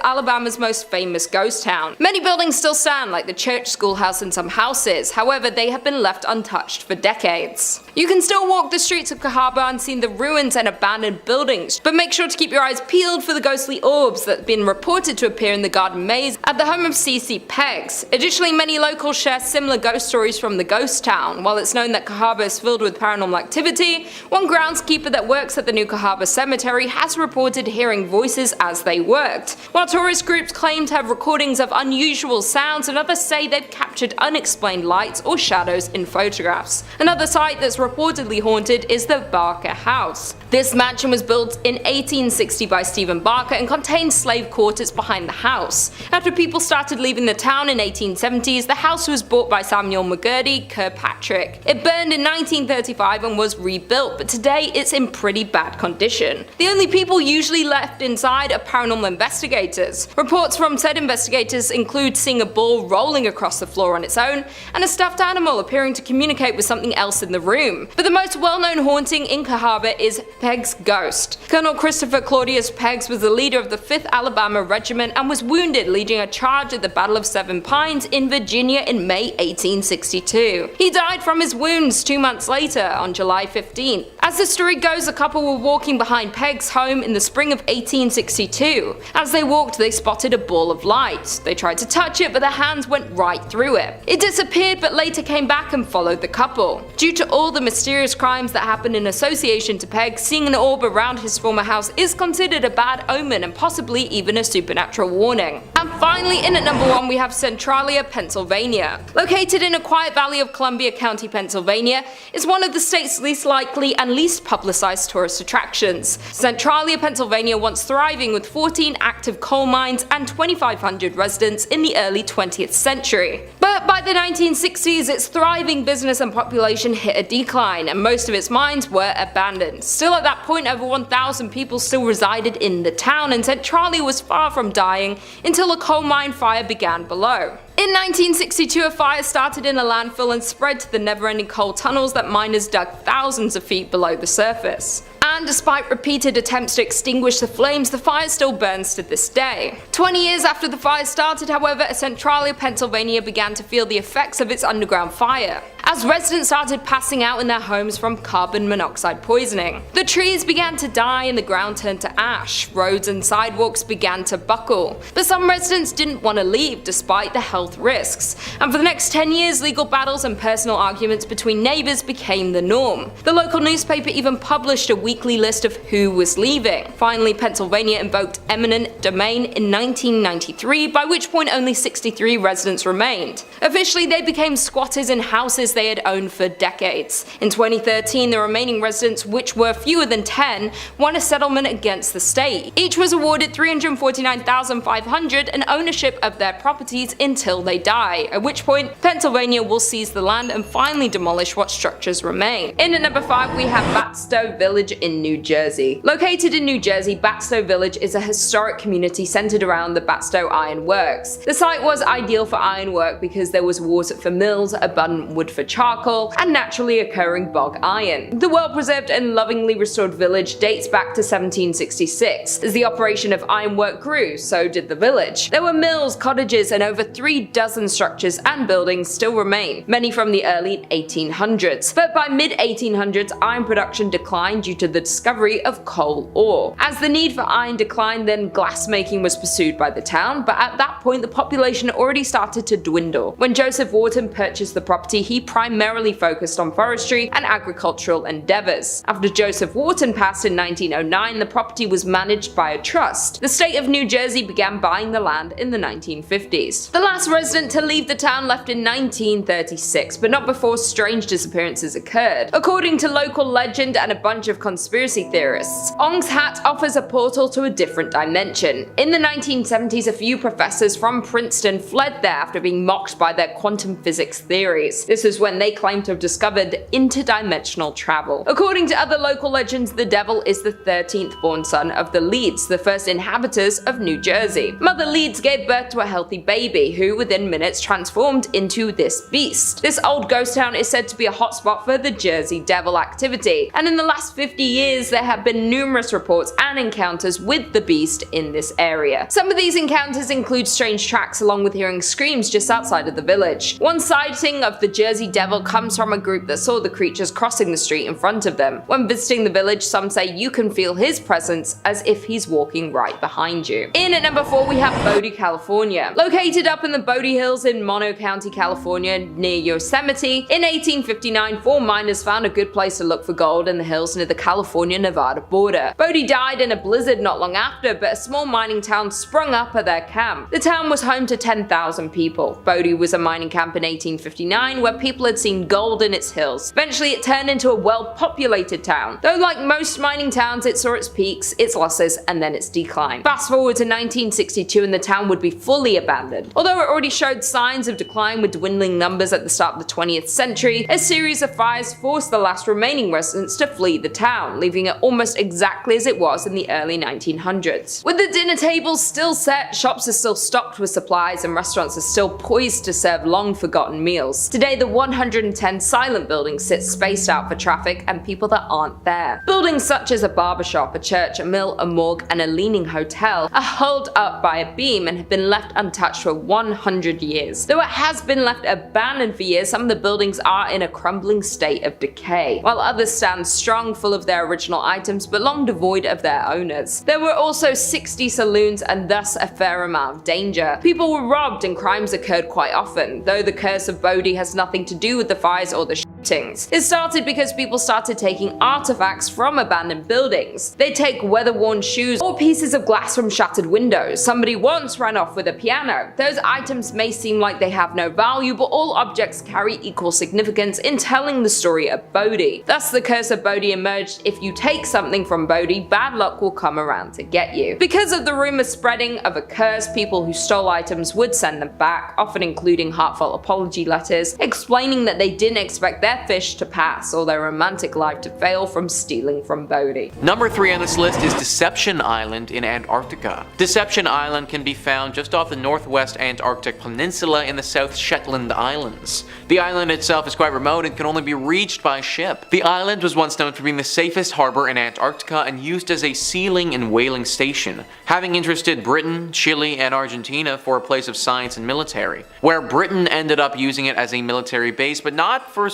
A: Alabama's most famous ghost town. Many buildings still stand, like the church, schoolhouse, and some houses. However, they have been left untouched for decades. You can still walk the streets of Cahaba and see the ruins and abandoned buildings, but make sure to keep your eyes peeled for the ghostly orbs that have been reported to appear in the garden maze at the home of C.C. Peggs. Additionally, many locals share similar ghost stories from the ghost town. While it's known that Cahaba is filled with paranormal activity, one groundskeeper that works at the New Cahaba Cemetery has reported hearing voices as they worked. While tourist groups claim to have recordings of unusual sounds, and others say they've captured unexplained lights or shadows in photographs. Another site that's reportedly haunted is the Barker House. This mansion was built in 1860 by Stephen Barker and contained slave quarters behind the house. After people started leaving the town in 1870s, the house was bought by Samuel McGurdy Kirkpatrick. It burned in 1935 and was rebuilt, but today it's in pretty bad condition. The only people usually left inside are paranormal investigators. Reports from said investigators include seeing a ball rolling across the floor on its own, and a stuffed animal appearing to communicate with something else in the room. But the most well-known haunting in Cahaba is Peggs' ghost. Colonel Christopher Claudius Peggs was the leader of the 5th Alabama Regiment and was wounded leading a charge at the Battle of Seven Pines in Virginia in May 1862. He died from his wounds 2 months later on July 15th. As the story goes, a couple were walking behind Peg's home in the spring of 1862. As they walked, they spotted a ball of light. They tried to touch it, but their hands went right through it. It disappeared, but later came back and followed the couple. Due to all the mysterious crimes that happened in association to Peg, seeing an orb around his former house is considered a bad omen and possibly even a supernatural warning. And finally, in at number 1 we have Centralia, Pennsylvania. Located in a quiet valley of Columbia County, Pennsylvania, is one of the state's least likely and least publicized tourist attractions. Centralia, Pennsylvania once thriving with 14 active coal mines and 2,500 residents in the early 20th century. But by the 1960s, its thriving business and population hit a decline, and most of its mines were abandoned. Still at that point, over 1,000 people still resided in the town, and Centralia was far from dying until a coal mine fire began below. In 1962, a fire started in a landfill and spread to the never-ending coal tunnels that miners dug thousands of feet below the surface. And despite repeated attempts to extinguish the flames, the fire still burns to this day. 20 years after the fire started, however, Centralia, Pennsylvania began to feel the effects of its underground fire, as residents started passing out in their homes from carbon monoxide poisoning. The trees began to die and the ground turned to ash. Roads and sidewalks began to buckle. But some residents didn't want to leave despite the health risks, and for the next 10 years, legal battles and personal arguments between neighbors became the norm. The local newspaper even published a weekly list of who was leaving. Finally, Pennsylvania invoked eminent domain in 1993, by which point only 63 residents remained. Officially, they became squatters in houses they had owned for decades. In 2013, the remaining residents, which were fewer than 10, won a settlement against the state. Each was awarded $349,500 and ownership of their properties until they die, at which point Pennsylvania will seize the land and finally demolish what structures remain. In at number 5 we have Batstow Village in New Jersey. Located in New Jersey, Batstow Village is a historic community centered around the Batstow Iron Works. The site was ideal for ironwork because there was water for mills, abundant wood for charcoal, and naturally occurring bog iron. The well-preserved and lovingly restored village dates back to 1766. As the operation of ironwork grew, so did the village. There were mills, cottages, and over 3 dozen structures and buildings still remain, many from the early 1800s. But by mid-1800s, iron production declined due to the discovery of coal ore. As the need for iron declined, then glassmaking was pursued by the town, but at that point the population already started to dwindle. When Joseph Wharton purchased the property, he primarily focused on forestry and agricultural endeavors. After Joseph Wharton passed in 1909, the property was managed by a trust. The state of New Jersey began buying the land in the 1950s. The last resident to leave the town left in 1936, but not before strange disappearances occurred. According to local legend and a bunch of conspiracy theorists, Ong's Hat offers a portal to a different dimension. In the 1970s, a few professors from Princeton fled there after being mocked by their quantum physics theories. This was when they claimed to have discovered interdimensional travel. According to other local legends, the devil is the 13th born son of the Leeds, the first inhabitants of New Jersey. Mother Leeds gave birth to a healthy baby, who within minutes transformed into this beast. This old ghost town is said to be a hotspot for the Jersey Devil activity, and in the last 50 years there have been numerous reports and encounters with the beast in this area. Some of these encounters include strange tracks along with hearing screams just outside of the village. One sighting of the Jersey Devil comes from a group that saw the creatures crossing the street in front of them. When visiting the village, some say you can feel his presence as if he's walking right behind you. In at number 4 we have Bodie, California. Located up in the Bodie Hills in Mono County, California, near Yosemite, in 1859 4 miners found a good place to look for gold in the hills near the California-Nevada border. Bodie died in a blizzard not long after, but a small mining town sprung up at their camp. The town was home to 10,000 people. Bodie was a mining camp in 1859 where people had seen gold in its hills. Eventually it turned into a well-populated town, though like most mining towns it saw its peaks, its losses, and then its decline. Fast forward to 1962 and the town would be fully abandoned. Although it already showed signs of decline with dwindling numbers at the start of the 20th century, a series of fires forced the last remaining residents to flee the town, leaving it almost exactly as it was in the early 1900s. With the dinner tables still set, shops are still stocked with supplies, and restaurants are still poised to serve long-forgotten meals. Today, the 110 silent buildings sit spaced out for traffic and people that aren't there. Buildings such as a barbershop, a church, a mill, a morgue, and a leaning hotel are held up by a beam and have been left untouched for 100 years. Though it has been left abandoned for years, some of the buildings are in a crumbling state of decay, while others stand strong, full of their original items but long devoid of their owners. There were also 60 saloons and thus a fair amount of danger. People were robbed and crimes occurred quite often, though the curse of Bodie has nothing to do with the fires or the shootings. It started because people started taking artifacts from abandoned buildings. They take weather-worn shoes or pieces of glass from shattered windows. Somebody once ran off with a piano. Those items may seem like they have no value, but all objects carry equal significance in telling the story of Bodie. Thus the curse of Bodie emerged. If you take something from Bodie, bad luck will come around to get you. Because of the rumor spreading of a curse, people who stole items would send them back, often including heartfelt apology letters, explaining that they didn't expect their fish to pass or their romantic life to fail from stealing from Bodie.
C: Number 3 on this list is Deception Island in Antarctica. Deception Island can be found just off the northwest Antarctic peninsula in the South Shetland Islands. The island itself is quite remote and can only be reached by ship. The island was once known for being the safest harbor in Antarctica and used as a sealing and whaling station, having interested Britain, Chile, and Argentina for a place of science and military, where Britain ended up using it as a military base, but not for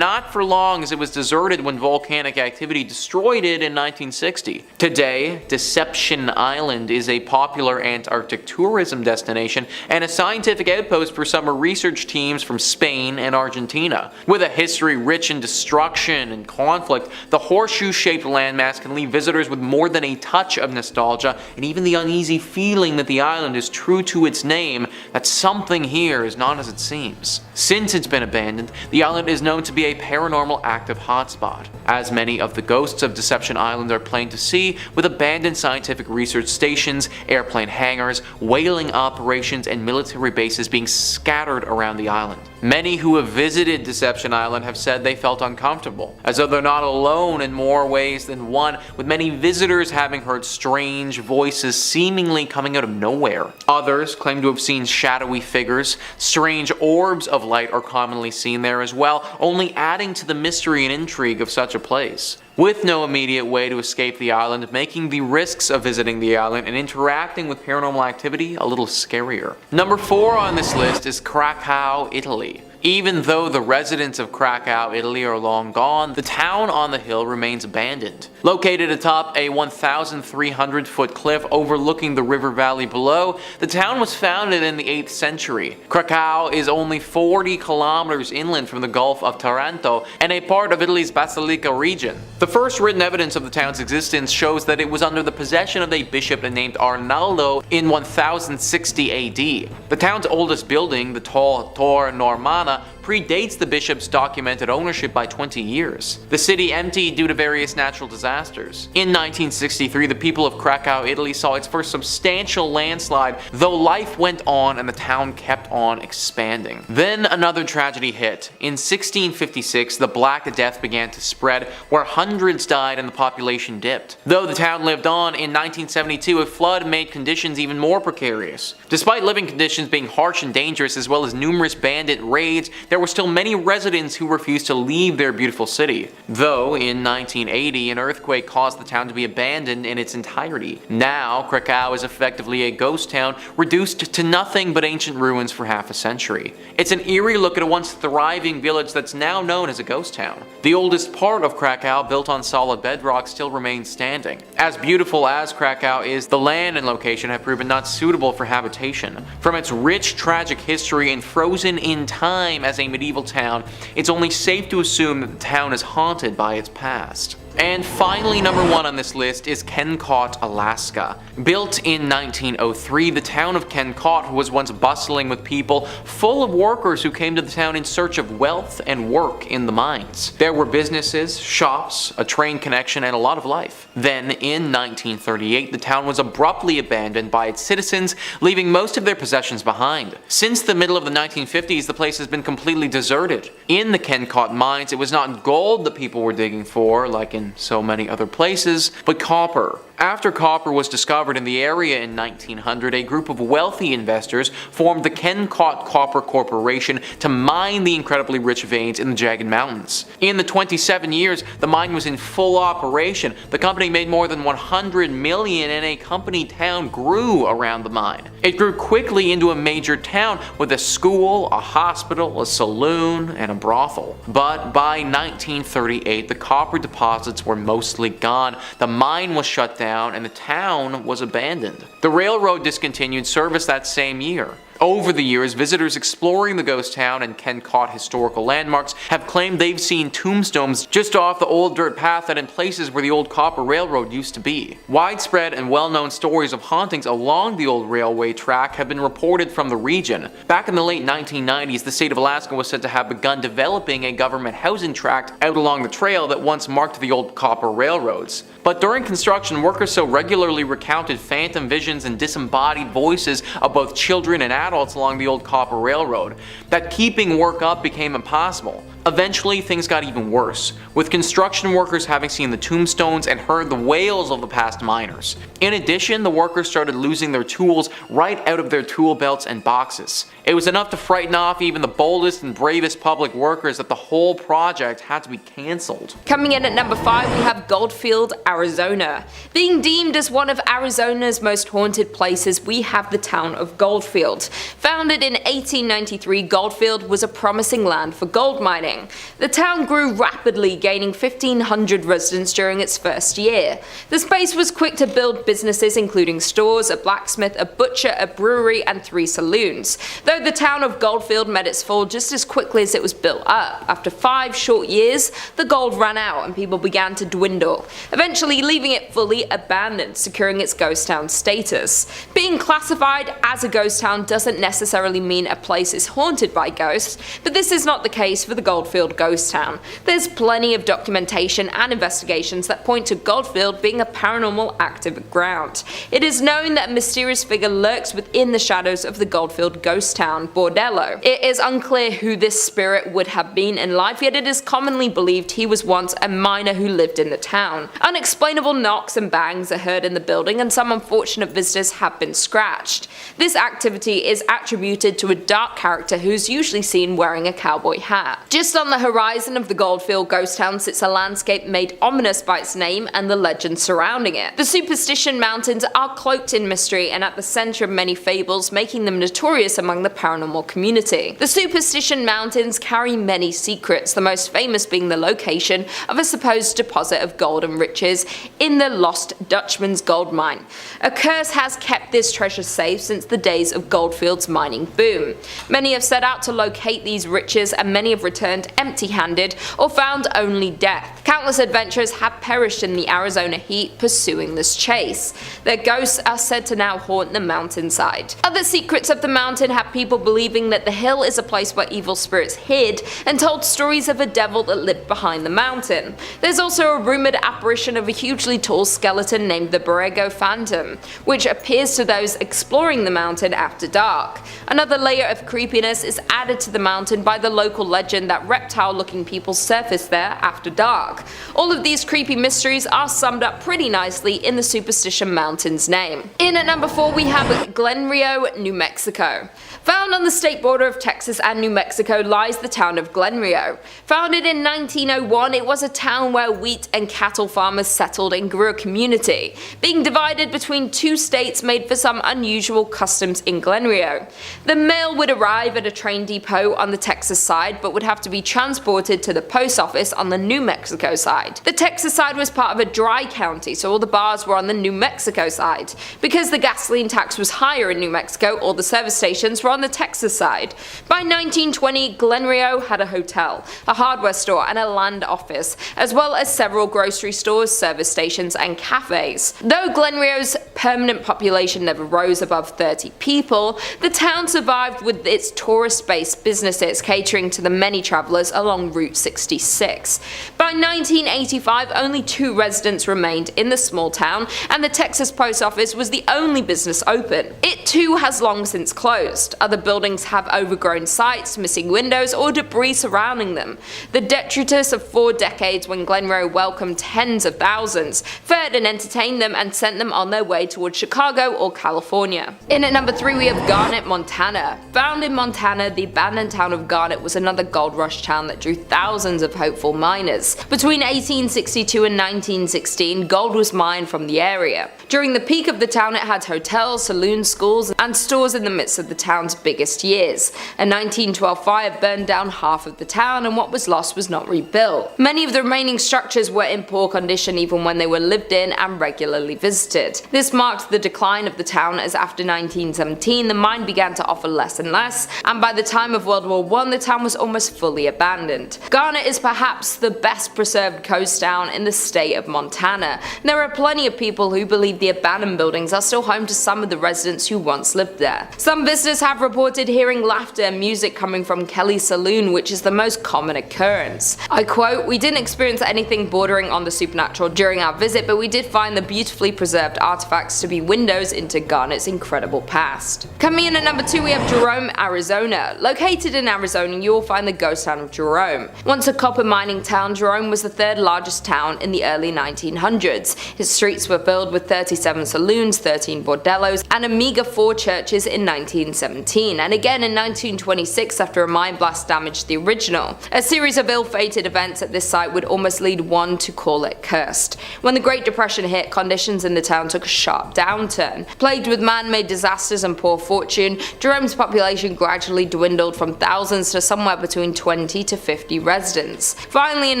C: long, as it was deserted when volcanic activity destroyed it in 1960. Today, Deception Island is a popular Antarctic tourism destination and a scientific outpost for summer research teams from Spain and Argentina. With a history rich in destruction and conflict, the horseshoe-shaped landmass can leave visitors with more than a touch of nostalgia and even the uneasy feeling that the island is true to its name, that something here is not as it seems. Since it's been abandoned, the island is known to be a paranormal active hotspot, as many of the ghosts of Deception Island are plain to see, with abandoned scientific research stations, airplane hangars, whaling operations, and military bases being scattered around the island. Many who have visited Deception Island have said they felt uncomfortable, as though they're not alone in more ways than one, with many visitors having heard strange voices seemingly coming out of nowhere. Others claim to have seen shadowy figures. Strange orbs of light are commonly seen there as well, only adding to the mystery and intrigue of such a place. With no immediate way to escape the island, making the risks of visiting the island and interacting with paranormal activity a little scarier. Number 4 on this list is Krakow, Italy. Even though the residents of Krakow, Italy are long gone, the town on the hill remains abandoned. Located atop a 1,300-foot cliff overlooking the river valley below, the town was founded in the 8th century. Krakow is only 40 kilometers inland from the Gulf of Taranto and a part of Italy's Basilicata region. The first written evidence of the town's existence shows that it was under the possession of a bishop named Arnaldo in 1060 AD. The town's oldest building, the tall Tor Normana, predates the bishop's documented ownership by 20 years. The city emptied due to various natural disasters. In 1963, the people of Krakow, Italy saw its first substantial landslide, though life went on and the town kept on expanding. Then another tragedy hit. In 1656, the Black Death began to spread, where hundreds died and the population dipped. Though the town lived on, in 1972 a flood made conditions even more precarious. Despite living conditions being harsh and dangerous, as well as numerous bandit raids, there were still many residents who refused to leave their beautiful city. Though, in 1980, an earthquake caused the town to be abandoned in its entirety. Now, Krakow is effectively a ghost town, reduced to nothing but ancient ruins for half a century. It's an eerie look at a once thriving village that's now known as a ghost town. The oldest part of Krakow, built on solid bedrock, still remains standing. As beautiful as Krakow is, the land and location have proven not suitable for habitation. From its rich, tragic history and frozen in time as a medieval town, it's only safe to assume that the town is haunted by its past. And finally, number 1 on this list is Kennecott, Alaska. Built in 1903, the town of Kennecott was once bustling with people, full of workers who came to the town in search of wealth and work in the mines. There were businesses, shops, a train connection, and a lot of life. Then, in 1938, the town was abruptly abandoned by its citizens, leaving most of their possessions behind. Since the middle of the 1950s, the place has been completely deserted. In the Kennecott mines, it was not gold that people were digging for, like in so many other places, but copper. After copper was discovered in the area in 1900, a group of wealthy investors formed the Kennecott Copper Corporation to mine the incredibly rich veins in the jagged mountains. In the 27 years the mine was in full operation, the company made more than $100 million and a company town grew around the mine. It grew quickly into a major town with a school, a hospital, a saloon, and a brothel. But by 1938 the copper deposits were mostly gone, the mine was shut down, and the town was abandoned. The railroad discontinued service that same year. Over the years, visitors exploring the ghost town and Kennecott historical landmarks have claimed they've seen tombstones just off the old dirt path and in places where the old copper railroad used to be. Widespread and well-known stories of hauntings along the old railway track have been reported from the region. Back in the late 1990s, the state of Alaska was said to have begun developing a government housing tract out along the trail that once marked the old copper railroads. But during construction, workers so regularly recounted phantom visions and disembodied voices of both children and adults along the old copper railroad that keeping work up became impossible. Eventually, things got even worse, with construction workers having seen the tombstones and heard the wails of the past miners. In addition, the workers started losing their tools right out of their tool belts and boxes. It was enough to frighten off even the boldest and bravest public workers that the whole project had to be cancelled.
A: Coming in at number 5, we have Goldfield, Arizona. Being deemed as one of Arizona's most haunted places, we have the town of Goldfield. Founded in 1893, Goldfield was a promising land for gold mining. The town grew rapidly, gaining 1,500 residents during its first year. The space was quick to build businesses including stores, a blacksmith, a butcher, a brewery, and 3 saloons. Though the town of Goldfield met its fall just as quickly as it was built up. After 5 short years, the gold ran out and people began to dwindle, eventually leaving it fully abandoned, securing its ghost town status. Being classified as a ghost town doesn't necessarily mean a place is haunted by ghosts, but this is not the case for the Goldfield ghost town. There's plenty of documentation and investigations that point to Goldfield being a paranormal active ground. It is known that a mysterious figure lurks within the shadows of the Goldfield ghost town bordello. It is unclear who this spirit would have been in life, yet it is commonly believed he was once a miner who lived in the town. Unexplainable knocks and bangs are heard in the building, and some unfortunate visitors have been scratched. This activity is attributed to a dark character who's usually seen wearing a cowboy hat. Just on the horizon of the Goldfield ghost town sits a landscape made ominous by its name and the legend surrounding it. The Superstition Mountains are cloaked in mystery and at the center of many fables, making them notorious among the paranormal community. The Superstition Mountains carry many secrets, the most famous being the location of a supposed deposit of gold and riches in the Lost Dutchman's gold mine. A curse has kept this treasure safe since the days of Goldfield's mining boom. Many have set out to locate these riches, and many have returned empty-handed or found only death. Countless adventurers have perished in the Arizona heat pursuing this chase. Their ghosts are said to now haunt the mountainside. Other secrets of the mountain have people believing that the hill is a place where evil spirits hid and told stories of a devil that lived behind the mountain. There's also a rumored apparition of a hugely tall skeleton named the Borrego Phantom, which appears to those exploring the mountain after dark. Another layer of creepiness is added to the mountain by the local legend that reptile-looking people surface there after dark. All of these creepy mysteries are summed up pretty nicely in the Superstition Mountains name. In at number 4 we have Glen Rio, New Mexico. Found on the state border of Texas and New Mexico lies the town of Glen Rio. Founded in 1901, it was a town where wheat and cattle farmers settled and grew a community. Being divided between 2 states made for some unusual customs in Glen Rio. The mail would arrive at a train depot on the Texas side, but would have to be transported to the post office on the New Mexico side. The Texas side was part of a dry county, so all the bars were on the New Mexico side. Because the gasoline tax was higher in New Mexico, all the service stations were on the Texas side. By 1920, Glen Rio had a hotel, a hardware store, and a land office, as well as several grocery stores, service stations, and cafes. Though Glen Rio's permanent population never rose above 30 people, the town survived with its tourist-based businesses catering to the many travelers travelers along Route 66. By 1985, only 2 residents remained in the small town, and the Texas Post Office was the only business open. It too has long since closed. Other buildings have overgrown sites, missing windows, or debris surrounding them. The detritus of 4 decades when Glenroe welcomed tens of thousands, fed and entertained them, and sent them on their way towards Chicago or California. In at number 3 we have Garnett, Montana. Found in Montana, the abandoned town of Garnett was another gold rush town that drew thousands of hopeful miners. Between 1862 and 1916, gold was mined from the area. During the peak of the town, it had hotels, saloons, schools, and stores in the midst of the town's biggest years. A 1912 fire burned down half of the town, and what was lost was not rebuilt. Many of the remaining structures were in poor condition even when they were lived in and regularly visited. This marked the decline of the town, as after 1917 the mine began to offer less and less, and by the time of World War I the town was almost fully abandoned. Garnett is perhaps the best preserved coast town in the state of Montana. There are plenty of people who believe the abandoned buildings are still home to some of the residents who once lived there. Some visitors have reported hearing laughter and music coming from Kelly's Saloon, which is the most common occurrence. I quote, "We didn't experience anything bordering on the supernatural during our visit, but we did find the beautifully preserved artifacts to be windows into Garnett's incredible past." Coming in at number 2 we have Jerome, Arizona. Located in Arizona, you will find the ghost town of Jerome. Once a copper mining town, Jerome was the 3rd largest town in the early 1900s. Its streets were filled with 37 saloons, 13 bordellos, and a meager 4 churches in 1917, and again in 1926 after a mine blast damaged the original. A series of ill-fated events at this site would almost lead one to call it cursed. When the Great Depression hit, conditions in the town took a sharp downturn. Plagued with man-made disasters and poor fortune, Jerome's population gradually dwindled from thousands to somewhere between 20 to 50 residents. Finally in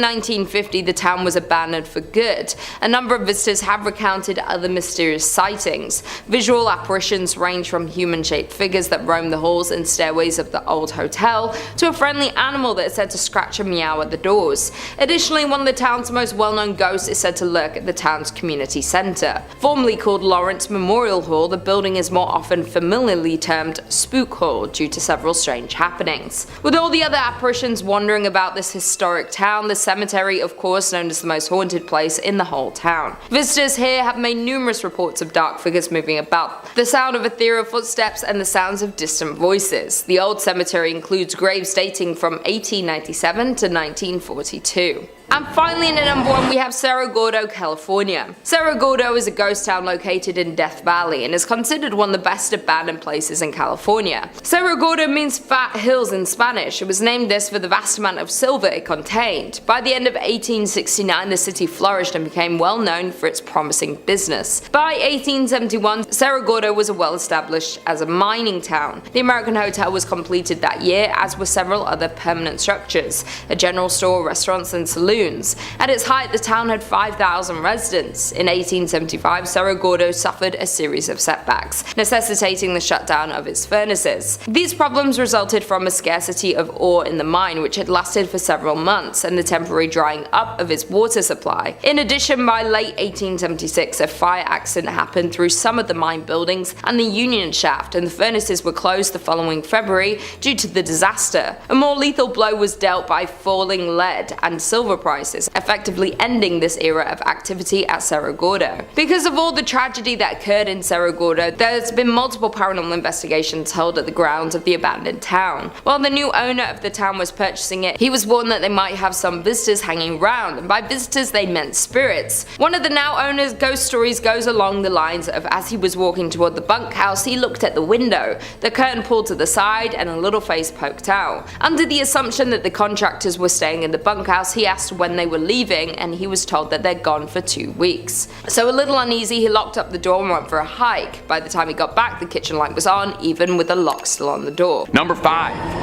A: 1950 the town was abandoned for good. A number of visitors have recounted other mysterious sightings. Visual apparitions range from human-shaped figures that roam the halls and stairways of the old hotel to a friendly animal that is said to scratch and meow at the doors. Additionally, one of the town's most well-known ghosts is said to lurk at the town's community center. Formerly called Lawrence Memorial Hall, the building is more often familiarly termed Spook Hall due to several strange happenings. With all the other apparitions wandering about this historic town, the cemetery, of course, known as the most haunted place in the whole town. Visitors here have made numerous reports of dark figures moving about, the sound of ethereal footsteps, and the sounds of distant voices. The old cemetery includes graves dating from 1897 to 1942. And finally in at number 1 we have Cerro Gordo, California. Cerro Gordo is a ghost town located in Death Valley and is considered one of the best abandoned places in California. Cerro Gordo means fat hills in Spanish. It was named this for the vast amount of silver it contained. By the end of 1869 the city flourished and became well known for its promising business. By 1871 Cerro Gordo was well established as a mining town. The American Hotel was completed that year, as were several other permanent structures, a general store, restaurants and saloons. At its height, the town had 5,000 residents. In 1875, Cerro Gordo suffered a series of setbacks, necessitating the shutdown of its furnaces. These problems resulted from a scarcity of ore in the mine, which had lasted for several months, and the temporary drying up of its water supply. In addition, by late 1876, a fire accident happened through some of the mine buildings and the union shaft, and the furnaces were closed the following February due to the disaster. A more lethal blow was dealt by falling lead and silver prices, effectively ending this era of activity at Cerro Gordo. Because of all the tragedy that occurred in Cerro Gordo, there's been multiple paranormal investigations held at the grounds of the abandoned town. While the new owner of the town was purchasing it, he was warned that they might have some visitors hanging around, and by visitors they meant spirits. One of the now owner's ghost stories goes along the lines of, as he was walking toward the bunkhouse, he looked at the window, the curtain pulled to the side and a little face poked out. Under the assumption that the contractors were staying in the bunkhouse, he asked when they were leaving, and he was told that they'd gone for 2 weeks. So a little uneasy, he locked up the door and went for a hike. By the time he got back, the kitchen light was on, even with the lock still on the door.
D: Number 5.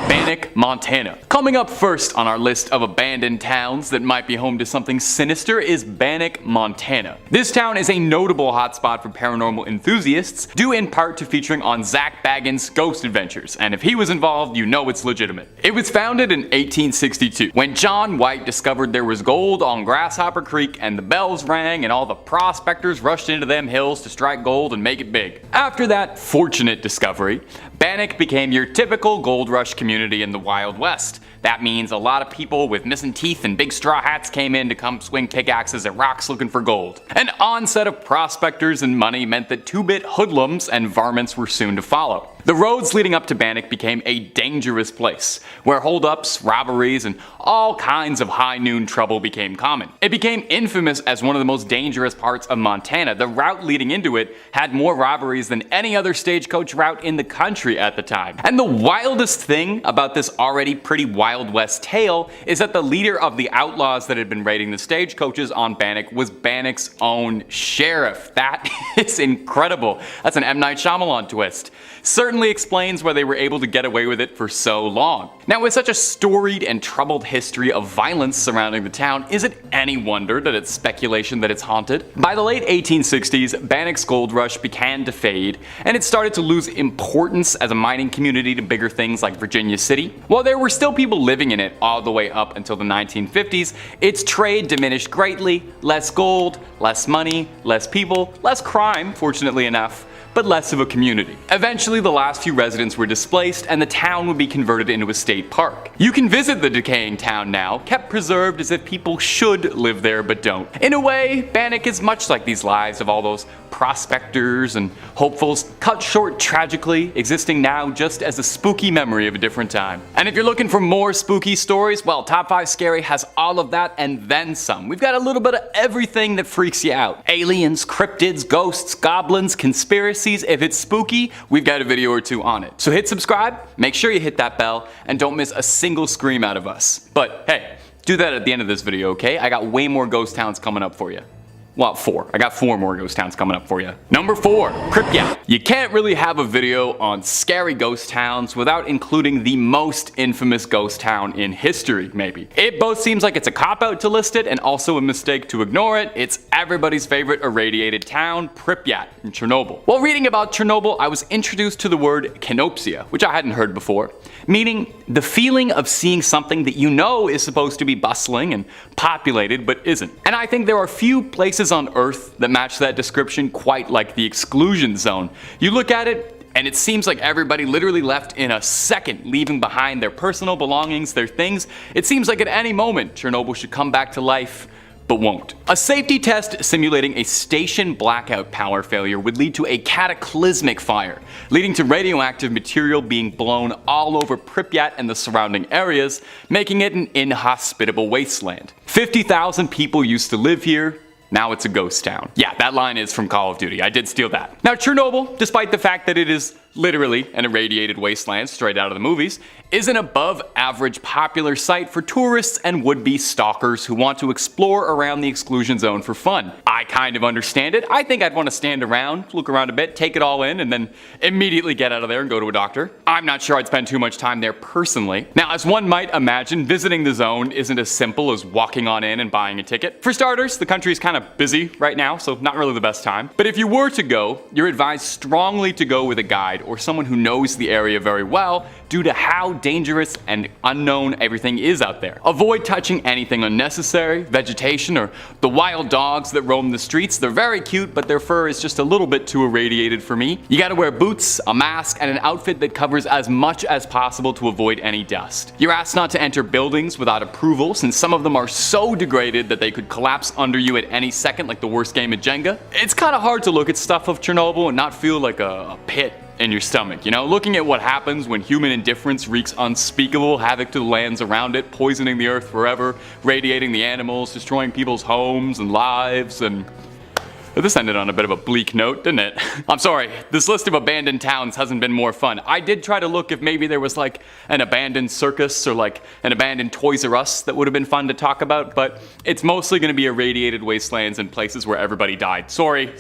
D: Bannock, Montana. Coming up first on our list of abandoned towns that might be home to something sinister is Bannock, Montana. This town is a notable hotspot for paranormal enthusiasts, due in part to featuring on Zach Bagans' ghost adventures, and if he was involved, you know it's legitimate. It was founded in 1862, when John White discovered there was gold on Grasshopper Creek, and the bells rang and all the prospectors rushed into them hills to strike gold and make it big. After that fortunate discovery, Bannock became your typical gold rush community in the Wild West. That means a lot of people with missing teeth and big straw hats came in to come swing pickaxes at rocks looking for gold. An onset of prospectors and money meant that two-bit hoodlums and varmints were soon to follow. The roads leading up to Bannock became a dangerous place, where holdups, robberies, and all kinds of high noon trouble became common. It became infamous as one of the most dangerous parts of Montana. The route leading into it had more robberies than any other stagecoach route in the country at the time. And the wildest thing about this already pretty Wild West tale is that the leader of the outlaws that had been raiding the stagecoaches on Bannock was Bannock's own sheriff. That is incredible. That's an M. Night Shyamalan twist. Certainly explains why they were able to get away with it for so long. Now, with such a storied and troubled history of violence surrounding the town, is it any wonder that it's speculation that it's haunted? By the late 1860s, Bannock's gold rush began to fade, and it started to lose importance as a mining community to bigger things like Virginia City. While there were still people living in it all the way up until the 1950s, its trade diminished greatly. Less gold, less money, less people, less crime, fortunately enough, but less of a community. Eventually, the last few residents were displaced and the town would be converted into a state park. You can visit the decaying town now, kept preserved as if people should live there but don't. In a way, Bannock is much like these lives of all those prospectors and hopefuls, cut short tragically, existing now just as a spooky memory of a different time. And if you're looking for more spooky stories, well, Top 5 Scary has all of that and then some. We've got a little bit of everything that freaks you out. Aliens, cryptids, ghosts, goblins, conspiracies. If it's spooky, we've got a video or two on it. So hit subscribe, make sure you hit that bell, and don't miss a single scream out of us. But hey, do that at the end of this video, okay? I got way more ghost towns coming up for you. Well, 4. I got 4 more ghost towns coming up for you. Number 4, Pripyat. You can't really have a video on scary ghost towns without including the most infamous ghost town in history, maybe. It both seems like it's a cop-out to list it and also a mistake to ignore it. It's everybody's favorite irradiated town, Pripyat in Chernobyl. While reading about Chernobyl, I was introduced to the word kenopsia, which I hadn't heard before, meaning the feeling of seeing something that you know is supposed to be bustling and populated but isn't. And I think there are few places on Earth that match that description quite like the exclusion zone. You look at it, and it seems like everybody literally left in a second, leaving behind their personal belongings, their things. It seems like at any moment, Chernobyl should come back to life, but won't. A safety test simulating a station blackout power failure would lead to a cataclysmic fire, leading to radioactive material being blown all over Pripyat and the surrounding areas, making it an inhospitable wasteland. 50,000 people used to live here. Now it's a ghost town. Yeah, that line is from Call of Duty. I did steal that. Now, Chernobyl, despite the fact that it is literally an irradiated wasteland straight out of the movies, is an above average popular site for tourists and would-be stalkers who want to explore around the exclusion zone for fun. I kind of understand it. I think I'd want to stand around, look around a bit, take it all in, and then immediately get out of there and go to a doctor. I'm not sure I'd spend too much time there personally. Now, as one might imagine, visiting the zone isn't as simple as walking on in and buying a ticket. For starters, the country's kind of busy right now, so not really the best time. But if you were to go, you're advised strongly to go with a guide or someone who knows the area very well due to how dangerous and unknown everything is out there. Avoid touching anything unnecessary, vegetation, or the wild dogs that roam the streets. They're very cute, but their fur is just a little bit too irradiated for me. You gotta wear boots, a mask, and an outfit that covers as much as possible to avoid any dust. You're asked not to enter buildings without approval, since some of them are so degraded that they could collapse under you at any second like the worst game of Jenga. It's kinda hard to look at stuff of Chernobyl and not feel like a pit in your stomach, you know? Looking at what happens when human indifference wreaks unspeakable havoc to the lands around it, poisoning the earth forever, radiating the animals, destroying people's homes and lives, and this ended on a bit of a bleak note, didn't it? I'm sorry, this list of abandoned towns hasn't been more fun. I did try to look if maybe there was like an abandoned circus or like an abandoned Toys R Us that would have been fun to talk about, but it's mostly going to be irradiated wastelands and places where everybody died. Sorry.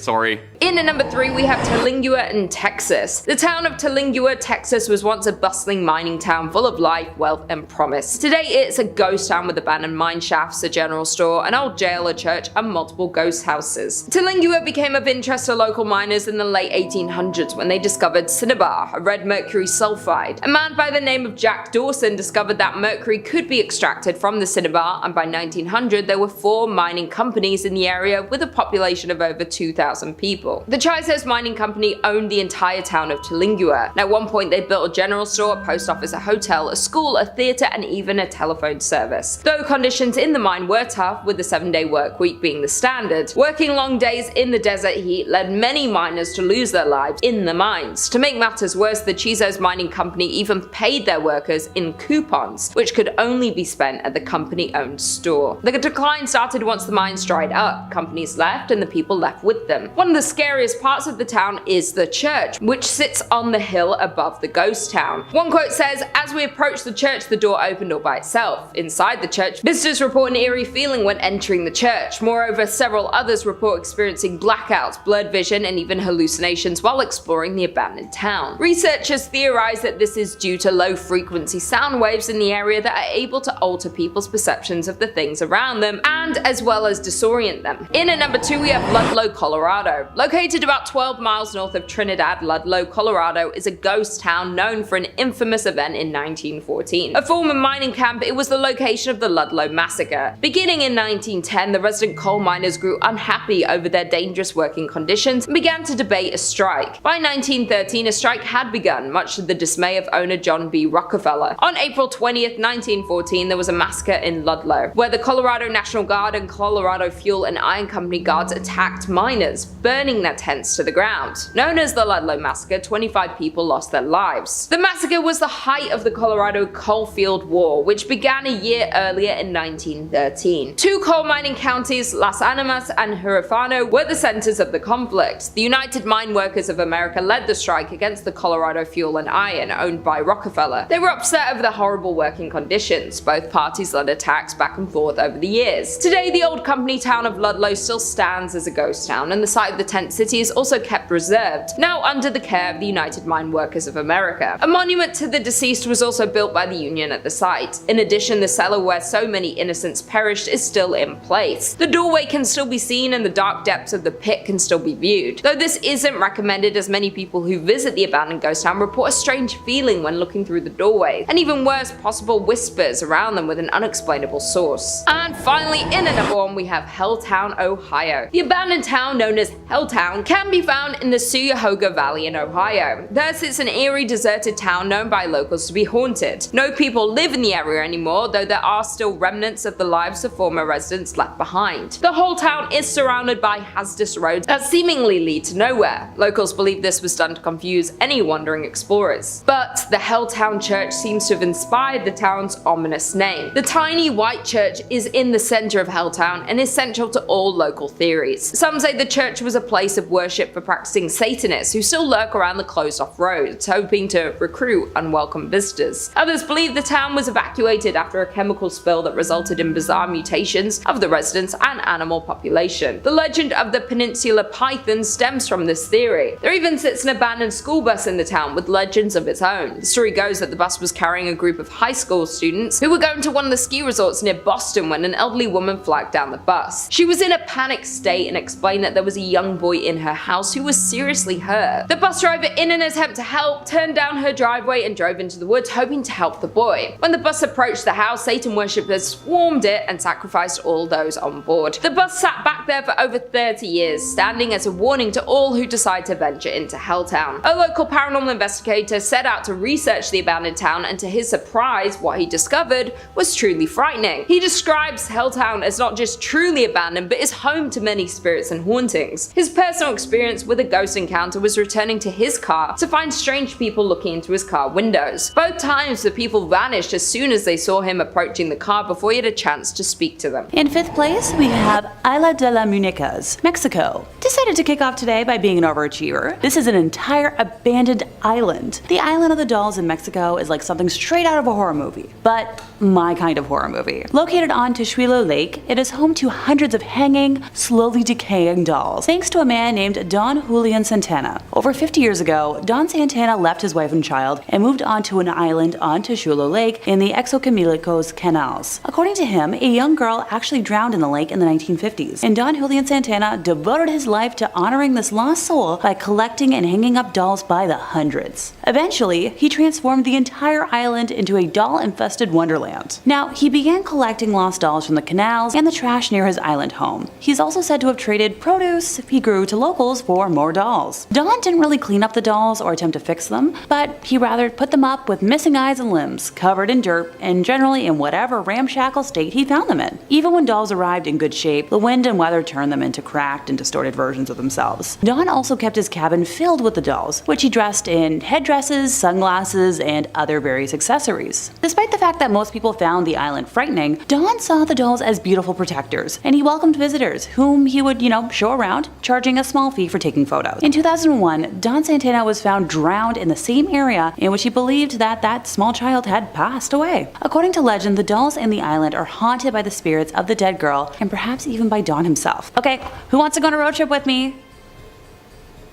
A: In at number 3, we have Terlingua in Texas. The town of Terlingua, Texas was once a bustling mining town full of life, wealth, and promise. Today it's a ghost town with abandoned mine shafts, a general store, an old jail, a church, and multiple ghost houses. Terlingua Tilingua became of interest to local miners in the late 1800s when they discovered cinnabar, a red mercury sulfide. A man by the name of Jack Dawson discovered that mercury could be extracted from the cinnabar, and by 1900 there were 4 mining companies in the area with a population of over 2,000 people. The Chisos Mining Company owned the entire town of Tilingua, and at one point they built a general store, a post office, a hotel, a school, a theatre, and even a telephone service. Though conditions in the mine were tough, with the 7-day work week being the standard, working long days in the desert heat led many miners to lose their lives in the mines. To make matters worse, the Chisos Mining Company even paid their workers in coupons, which could only be spent at the company-owned store. The decline started once the mines dried up, companies left, and the people left with them. One of the scariest parts of the town is the church, which sits on the hill above the ghost town. One quote says, "As we approached the church, the door opened all by itself. Inside the church, visitors report an eerie feeling when entering the church. Moreover, several others report experiencing blackouts, blurred vision, and even hallucinations while exploring the abandoned town." Researchers theorize that this is due to low-frequency sound waves in the area that are able to alter people's perceptions of the things around them, and as well as disorient them. In at number 2 we have Ludlow, Colorado. Located about 12 miles north of Trinidad, Ludlow, Colorado is a ghost town known for an infamous event in 1914. A former mining camp, it was the location of the Ludlow Massacre. Beginning in 1910, the resident coal miners grew unhappy over their dangerous working conditions and began to debate a strike. By 1913, a strike had begun, much to the dismay of owner John B. Rockefeller. On April 20th, 1914, there was a massacre in Ludlow, where the Colorado National Guard and Colorado Fuel and Iron Company guards attacked miners, burning their tents to the ground. Known as the Ludlow Massacre, 25 people lost their lives. The massacre was the height of the Colorado Coalfield War, which began a year earlier in 1913. 2 coal mining counties, Las Animas and Huerfano, were the centers of the conflict. The United Mine Workers of America led the strike against the Colorado Fuel and Iron, owned by Rockefeller. They were upset over the horrible working conditions. Both parties led attacks back and forth over the years. Today, the old company town of Ludlow still stands as a ghost town, and the site of the tent city is also kept preserved, now under the care of the United Mine Workers of America. A monument to the deceased was also built by the Union at the site. In addition, the cellar where so many innocents perished is still in place. The doorway can still be seen and the dark depths of the pit can still be viewed. Though this isn't recommended, as many people who visit the abandoned ghost town report a strange feeling when looking through the doorway, and even worse, possible whispers around them with an unexplainable source. And finally, in at number 1 we have Helltown, Ohio. The abandoned town known as Helltown can be found in the Cuyahoga Valley in Ohio. There sits an eerie, deserted town known by locals to be haunted. No people live in the area anymore, though there are still remnants of the lives of former residents left behind. The whole town is surrounded by hazardous roads that seemingly lead to nowhere. Locals believe this was done to confuse any wandering explorers. But the Helltown Church seems to have inspired the town's ominous name. The tiny white church is in the center of Helltown and is central to all local theories. Some say the church was a place of worship for practicing Satanists who still lurk around the closed-off roads, hoping to recruit unwelcome visitors. Others believe the town was evacuated after a chemical spill that resulted in bizarre mutations of the residents and animal population. The legend of the Peninsula Python stems from this theory. There even sits an abandoned school bus in the town with legends of its own. The story goes that the bus was carrying a group of high school students who were going to one of the ski resorts near Boston when an elderly woman flagged down the bus. She was in a panicked state and explained that there was a young boy in her house who was seriously hurt. The bus driver, in an attempt to help, turned down her driveway and drove into the woods, hoping to help the boy. When the bus approached the house, Satan worshippers swarmed it and sacrificed all those on board. The bus sat back there for over 30 years, standing as a warning to all who decide to venture into Helltown. A local paranormal investigator set out to research the abandoned town, and to his surprise, what he discovered was truly frightening. He describes Helltown as not just truly abandoned, but is home to many spirits and hauntings. His personal experience with a ghost encounter was returning to his car to find strange people looking into his car windows. Both times the people vanished as soon as they saw him approaching the car before he had a chance to speak to them.
B: In 5th place, we have Isla de las Muñecas, Mexico. Decided to kick off today by being an overachiever. This is an entire abandoned island. The island of the dolls in Mexico is like something straight out of a horror movie, but my kind of horror movie. Located on Tishuilo Lake, it is home to hundreds of hanging, slowly decaying dolls, thanks to a man named Don Julian Santana. Over 50 years ago, Don Santana left his wife and child and moved onto an island on Tishuilo Lake in the Exoquimilicos canals. According to him, a young girl actually drowned in the lake in the 1950s, and Don Julian Santana devoted his life to honoring this lost soul by collecting and hanging up dolls by the hundreds. Eventually, he transformed the entire island into a doll-infested wonderland. Now, he began collecting lost dolls from the canals and the trash near his island home. He's also said to have traded produce he grew to locals for more dolls. Don didn't really clean up the dolls or attempt to fix them, but he rather put them up with missing eyes and limbs, covered in dirt, and generally in whatever ramshackle state he found them in. Even when dolls arrived in good shape, the wind and weather turned them into cracked and distorted versions of themselves. Don also kept his cabin filled with the dolls, which he dressed in headdresses, sunglasses, and other various accessories. Despite the fact that most people found the island frightening, Don saw the dolls as beautiful protectors, and he welcomed visitors, whom he would, show around, charging a small fee for taking photos. In 2001, Don Santana was found drowned in the same area in which he believed that small child had passed away. According to legend, the dolls in the island are haunted by the spirits of the dead girl, and perhaps even by Don himself. Okay, who wants to go on a road trip with me?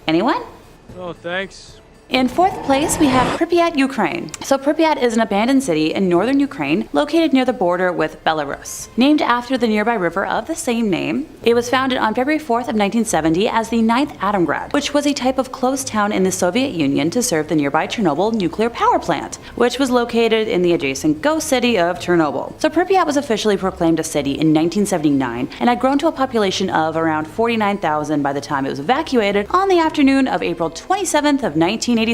B: Anyone?
E: Oh, thanks.
B: In fourth place, we have Pripyat, Ukraine. So Pripyat is an abandoned city in northern Ukraine located near the border with Belarus. Named after the nearby river of the same name, it was founded on February 4th of 1970 as the 9th Atomgrad, which was a type of closed town in the Soviet Union to serve the nearby Chernobyl nuclear power plant, which was located in the adjacent ghost city of Chernobyl. So Pripyat was officially proclaimed a city in 1979 and had grown to a population of around 49,000 by the time it was evacuated on the afternoon of April 27th of 1986,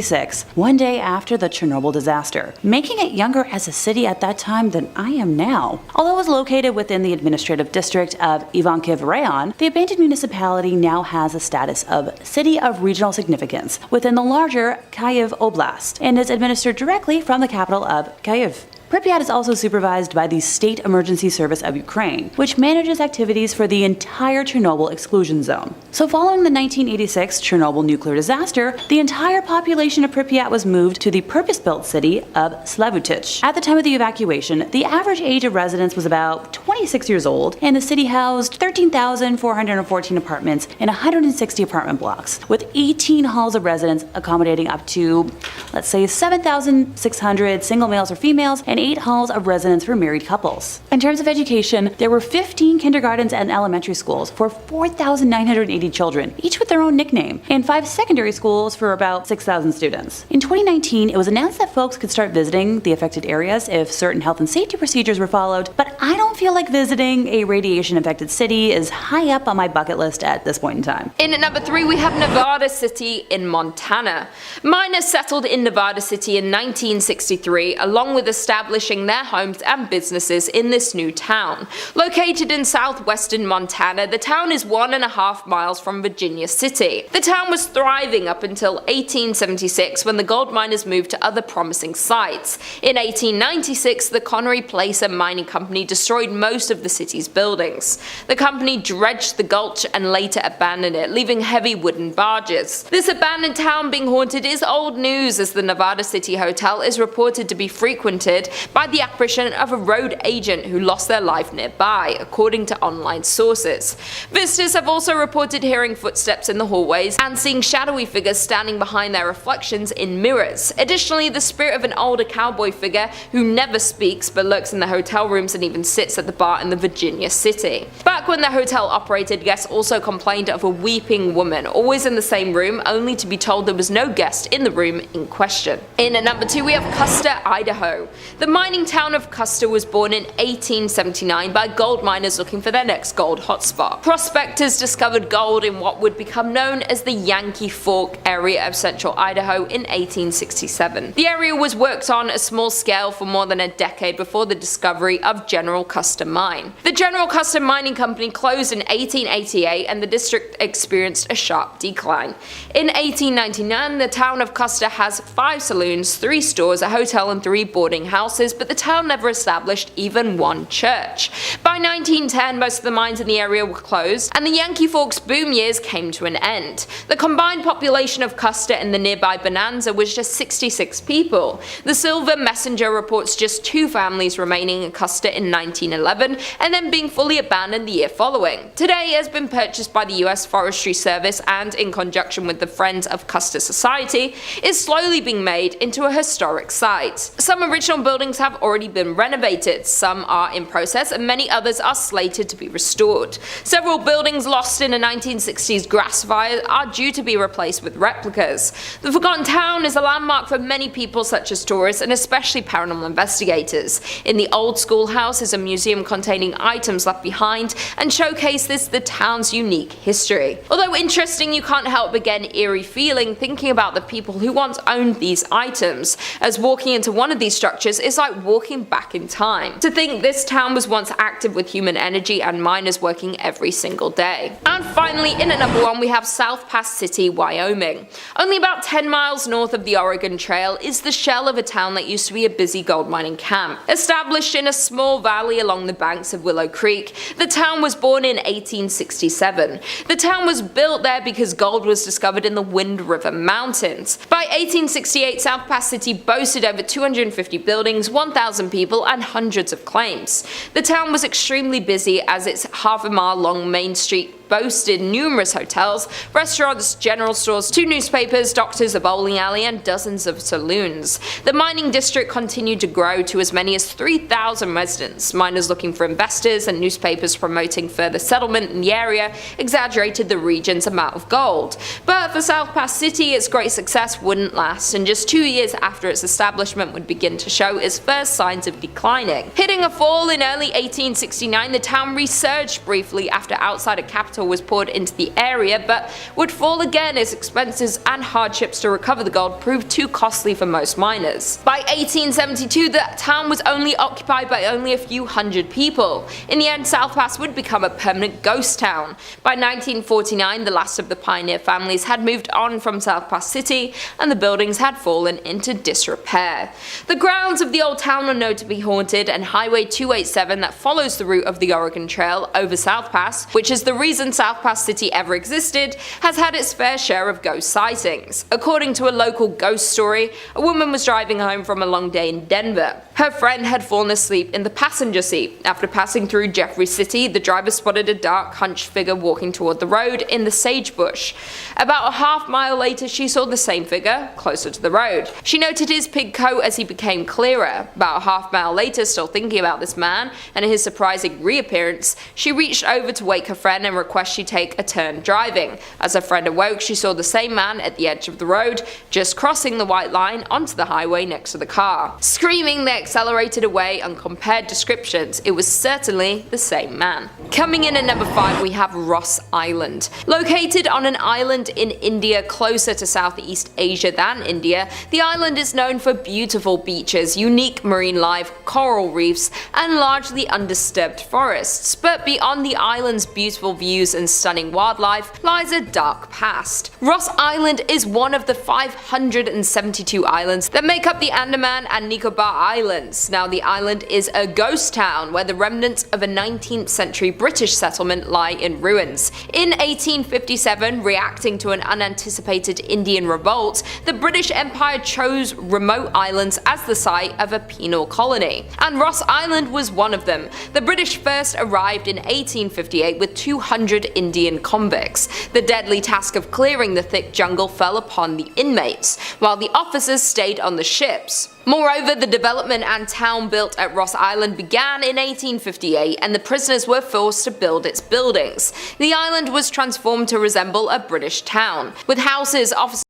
B: one day after the Chernobyl disaster, making it younger as a city at that time than I am now. Although it was located within the administrative district of Ivankiv Rayon, the abandoned municipality now has a status of City of Regional Significance within the larger Kyiv Oblast and is administered directly from the capital of Kyiv. Pripyat is also supervised by the State Emergency Service of Ukraine, which manages activities for the entire Chernobyl exclusion zone. So following the 1986 Chernobyl nuclear disaster, the entire population of Pripyat was moved to the purpose-built city of Slavutich. At the time of the evacuation, the average age of residents was about 26 years old, and the city housed 13,414 apartments in 160 apartment blocks, with 18 halls of residence accommodating up to, let's say, 7,600 single males or females, and 8 halls of residence for married couples. In terms of education, there were 15 kindergartens and elementary schools for 4,980 children, each with their own nickname, and 5 secondary schools for about 6,000 students. In 2019, it was announced that folks could start visiting the affected areas if certain health and safety procedures were followed, but I don't feel like visiting a radiation-affected city is high up on my bucket list at this point in time.
A: In at number 3, we have Nevada City in Montana. Miners settled in Nevada City in 1963, along with establishing their homes and businesses in this new town. Located in southwestern Montana, the town is 1.5 miles from Virginia City. The town was thriving up until 1876 when the gold miners moved to other promising sites. In 1896, the Connery Placer Mining Company destroyed most of the city's buildings. The company dredged the gulch and later abandoned it, leaving heavy wooden barges. This abandoned town being haunted is old news, as the Nevada City Hotel is reported to be frequented by the apparition of a road agent who lost their life nearby, according to online sources. Visitors have also reported hearing footsteps in the hallways and seeing shadowy figures standing behind their reflections in mirrors. Additionally, the spirit of an older cowboy figure who never speaks but lurks in the hotel rooms and even sits at the bar in the Virginia City. Back when the hotel operated, guests also complained of a weeping woman, always in the same room, only to be told there was no guest in the room in question. In at number 2, we have Custer, Idaho. The mining town of Custer was born in 1879 by gold miners looking for their next gold hotspot. Prospectors discovered gold in what would become known as the Yankee Fork area of central Idaho in 1867. The area was worked on a small scale for more than a decade before the discovery of General Custer mine. The General Custom Mining Company closed in 1888 and the district experienced a sharp decline. In 1899, the town of Custer has 5 saloons, 3 stores, a hotel and 3 boarding houses, but the town never established even one church. By 1910, most of the mines in the area were closed, and the Yankee Forks boom years came to an end. The combined population of Custer and the nearby Bonanza was just 66 people. The Silver Messenger reports just 2 families remaining in Custer in 1911, and then being fully abandoned the year following. Today, it has been purchased by the U.S. Forestry Service and, in conjunction with the Friends of Custer Society, is slowly being made into a historic site. Some original buildings have already been renovated, some are in process, and many others are slated to be restored. Several buildings lost in a 1960s grass fire are due to be replaced with replicas. The Forgotten Town is a landmark for many people such as tourists and especially paranormal investigators. In the old schoolhouse is a museum containing items left behind and showcases the town's unique history. Although interesting, you can't help but get an eerie feeling thinking about the people who once owned these items, as walking into one of these structures is like walking back in time. To think this town was once active with human energy and miners working every single day. And finally, in at number 1, we have South Pass City, Wyoming. Only about 10 miles north of the Oregon Trail is the shell of a town that used to be a busy gold mining camp. Established in a small valley along the banks of Willow Creek, the town was born in 1867. The town was built there because gold was discovered in the Wind River Mountains. By 1868, South Pass City boasted over 250 buildings, 1,000 people, and hundreds of claims. The town was extremely busy as its half-a-mile-long main street boasted numerous hotels, restaurants, general stores, 2 newspapers, doctors, a bowling alley, and dozens of saloons. The mining district continued to grow to as many as 3,000 residents. Miners looking for investors and newspapers promoting further settlement in the area exaggerated the region's amount of gold. But for South Pass City, its great success wouldn't last, and just 2 years after its establishment would begin to show its first signs of declining. Hitting a fall in early 1869, the town resurged briefly after outsider capital was poured into the area, but would fall again as expenses and hardships to recover the gold proved too costly for most miners. By 1872, the town was only occupied by only a few hundred people. In the end, South Pass would become a permanent ghost town. By 1949, the last of the pioneer families had moved on from South Pass City, and the buildings had fallen into disrepair. The grounds of the old town are known to be haunted, and Highway 287 that follows the route of the Oregon Trail over South Pass, which is the reason South Pass City ever existed, has had its fair share of ghost sightings. According to a local ghost story, a woman was driving home from a long day in Denver. Her friend had fallen asleep in the passenger seat. After passing through Jeffrey City, the driver spotted a dark, hunched figure walking toward the road in the sagebush. About a half-mile later, she saw the same figure closer to the road. She noted his pig coat as he became clearer. About a half-mile later, still thinking about this man and his surprising reappearance, she reached over to wake her friend and request she take a turn driving. As her friend awoke, she saw the same man at the edge of the road, just crossing the white line onto the highway next to the car. Screaming, they accelerated away and compared descriptions. It was certainly the same man. Coming in at number 5, we have Ross Island. Located on an island in India closer to Southeast Asia than India, the island is known for beautiful beaches, unique marine life, coral reefs, and largely undisturbed forests. But beyond the island's beautiful views and stunning wildlife lies a dark past. Ross Island is one of the 572 islands that make up the Andaman and Nicobar Islands. Now, the island is a ghost town where the remnants of a 19th century British settlement lie in ruins. In 1857, reacting to an unanticipated Indian revolt, the British Empire chose remote islands as the site of a penal colony, and Ross Island was one of them. The British first arrived in 1858 with 200 Indian convicts. The deadly task of clearing the thick jungle fell upon the inmates, while the officers stayed on the ships. Moreover, the development and town built at Ross Island began in 1858, and the prisoners were forced to build its buildings. The island was transformed to resemble a British town, with houses, offices,